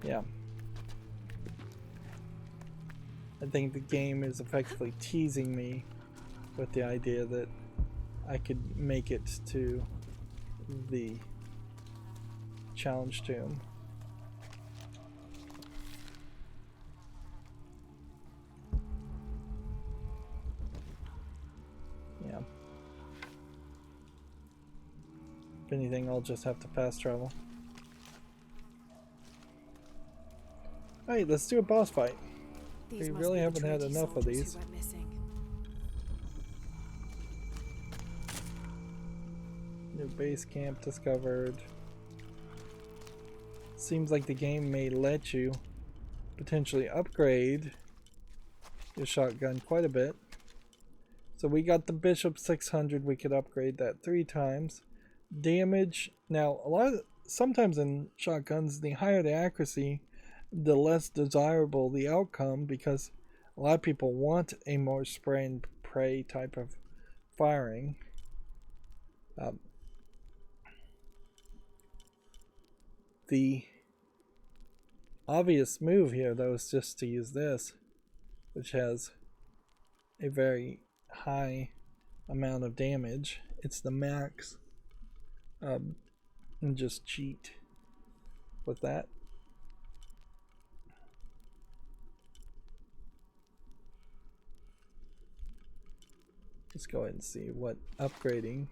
Yeah. I think the game is effectively teasing me with the idea that I could make it to the challenge tomb. Yeah. If anything, I'll just have to fast travel. Alright, let's do a boss fight. We really haven't had enough of these. New base camp discovered. Seems like the game may let you potentially upgrade your shotgun quite a bit. So we got the Bishop 600, we could upgrade that 3 times. Damage, now sometimes in shotguns, the higher the accuracy, the less desirable the outcome, because a lot of people want a more spray and pray type of firing. The obvious move here, though, is just to use this, which has a very high amount of damage. It's the max, and just cheat with that. Let's go ahead and see what upgrading,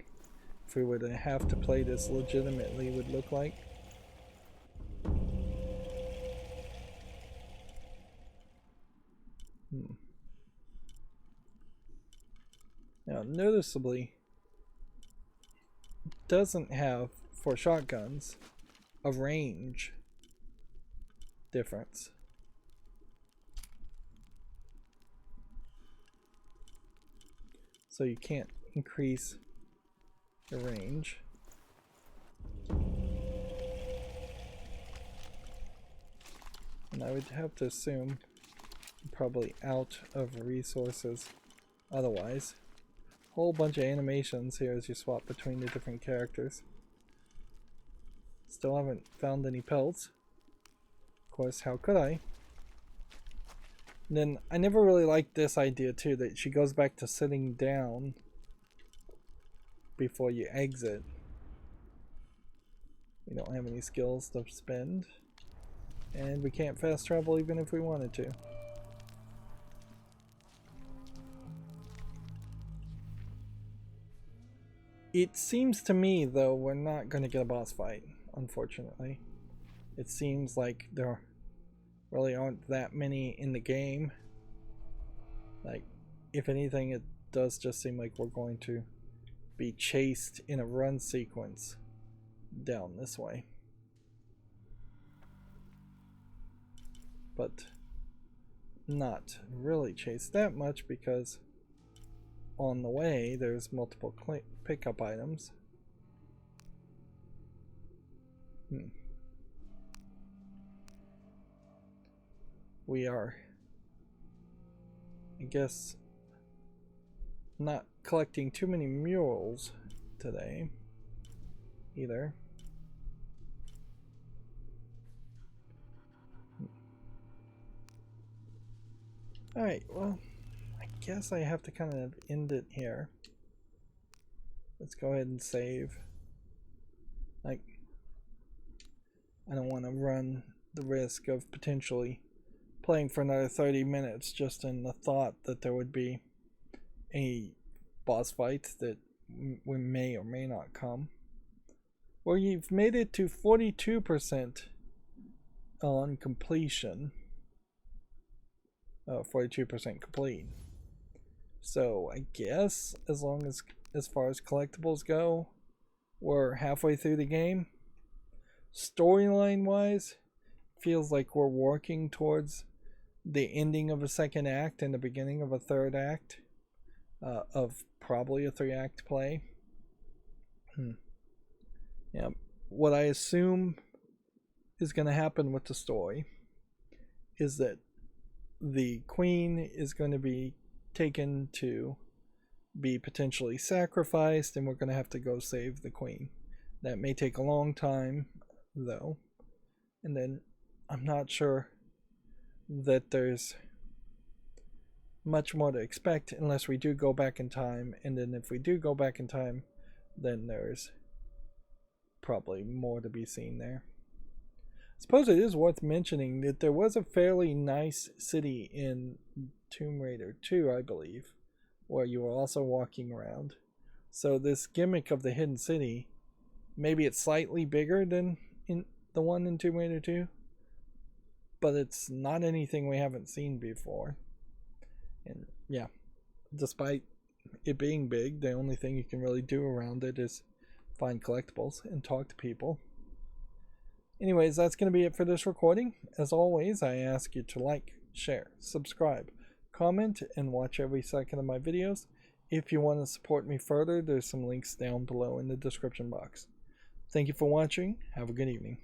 if we were to have to play this legitimately, would look like. Now, noticeably, it doesn't have, for shotguns, a range difference. So you can't increase the range. And I would have to assume probably out of resources otherwise. Whole bunch of animations here as you swap between the different characters. Still haven't found any pelts. Of course, how could I? Then I never really liked this idea too, that she goes back to sitting down before you exit. We don't have any skills to spend, and we can't fast travel even if we wanted to. It seems to me, though, we're not going to get a boss fight, unfortunately. It seems like there really aren't that many in the game. Like, if anything, it does just seem like we're going to be chased in a run sequence down this way. But not really chased that much, because on the way there's multiple pickup items. We are, I guess, not collecting too many mules today either. Alright, well, I guess I have to kind of end it here. Let's go ahead and save. Like, I don't want to run the risk of potentially playing for another 30 minutes just in the thought that there would be a boss fight that we may or may not come. Well, you've made it to 42% on completion. 42% complete. So I guess as far as collectibles go, we're halfway through the game. Storyline wise, feels like we're working towards the ending of a second act and the beginning of a third act of probably a 3-act play. Yeah, what I assume is going to happen with the story is that the queen is going to be taken to be potentially sacrificed, and we're going to have to go save the queen. That may take a long time, though, and then I'm not sure that there's much more to expect unless we do go back in time, and then if we do go back in time, then there's probably more to be seen there. I suppose it is worth mentioning that there was a fairly nice city in Tomb Raider 2, I believe, where you were also walking around. So this gimmick of the hidden city, maybe it's slightly bigger than in the one in Tomb Raider 2, but it's not anything we haven't seen before. And yeah, despite it being big, the only thing you can really do around it is find collectibles and talk to people. Anyways, that's going to be it for this recording. As always, I ask you to like, share, subscribe, comment, and watch every second of my videos. If you want to support me further, there's some links down below in the description box. Thank you for watching. Have a good evening.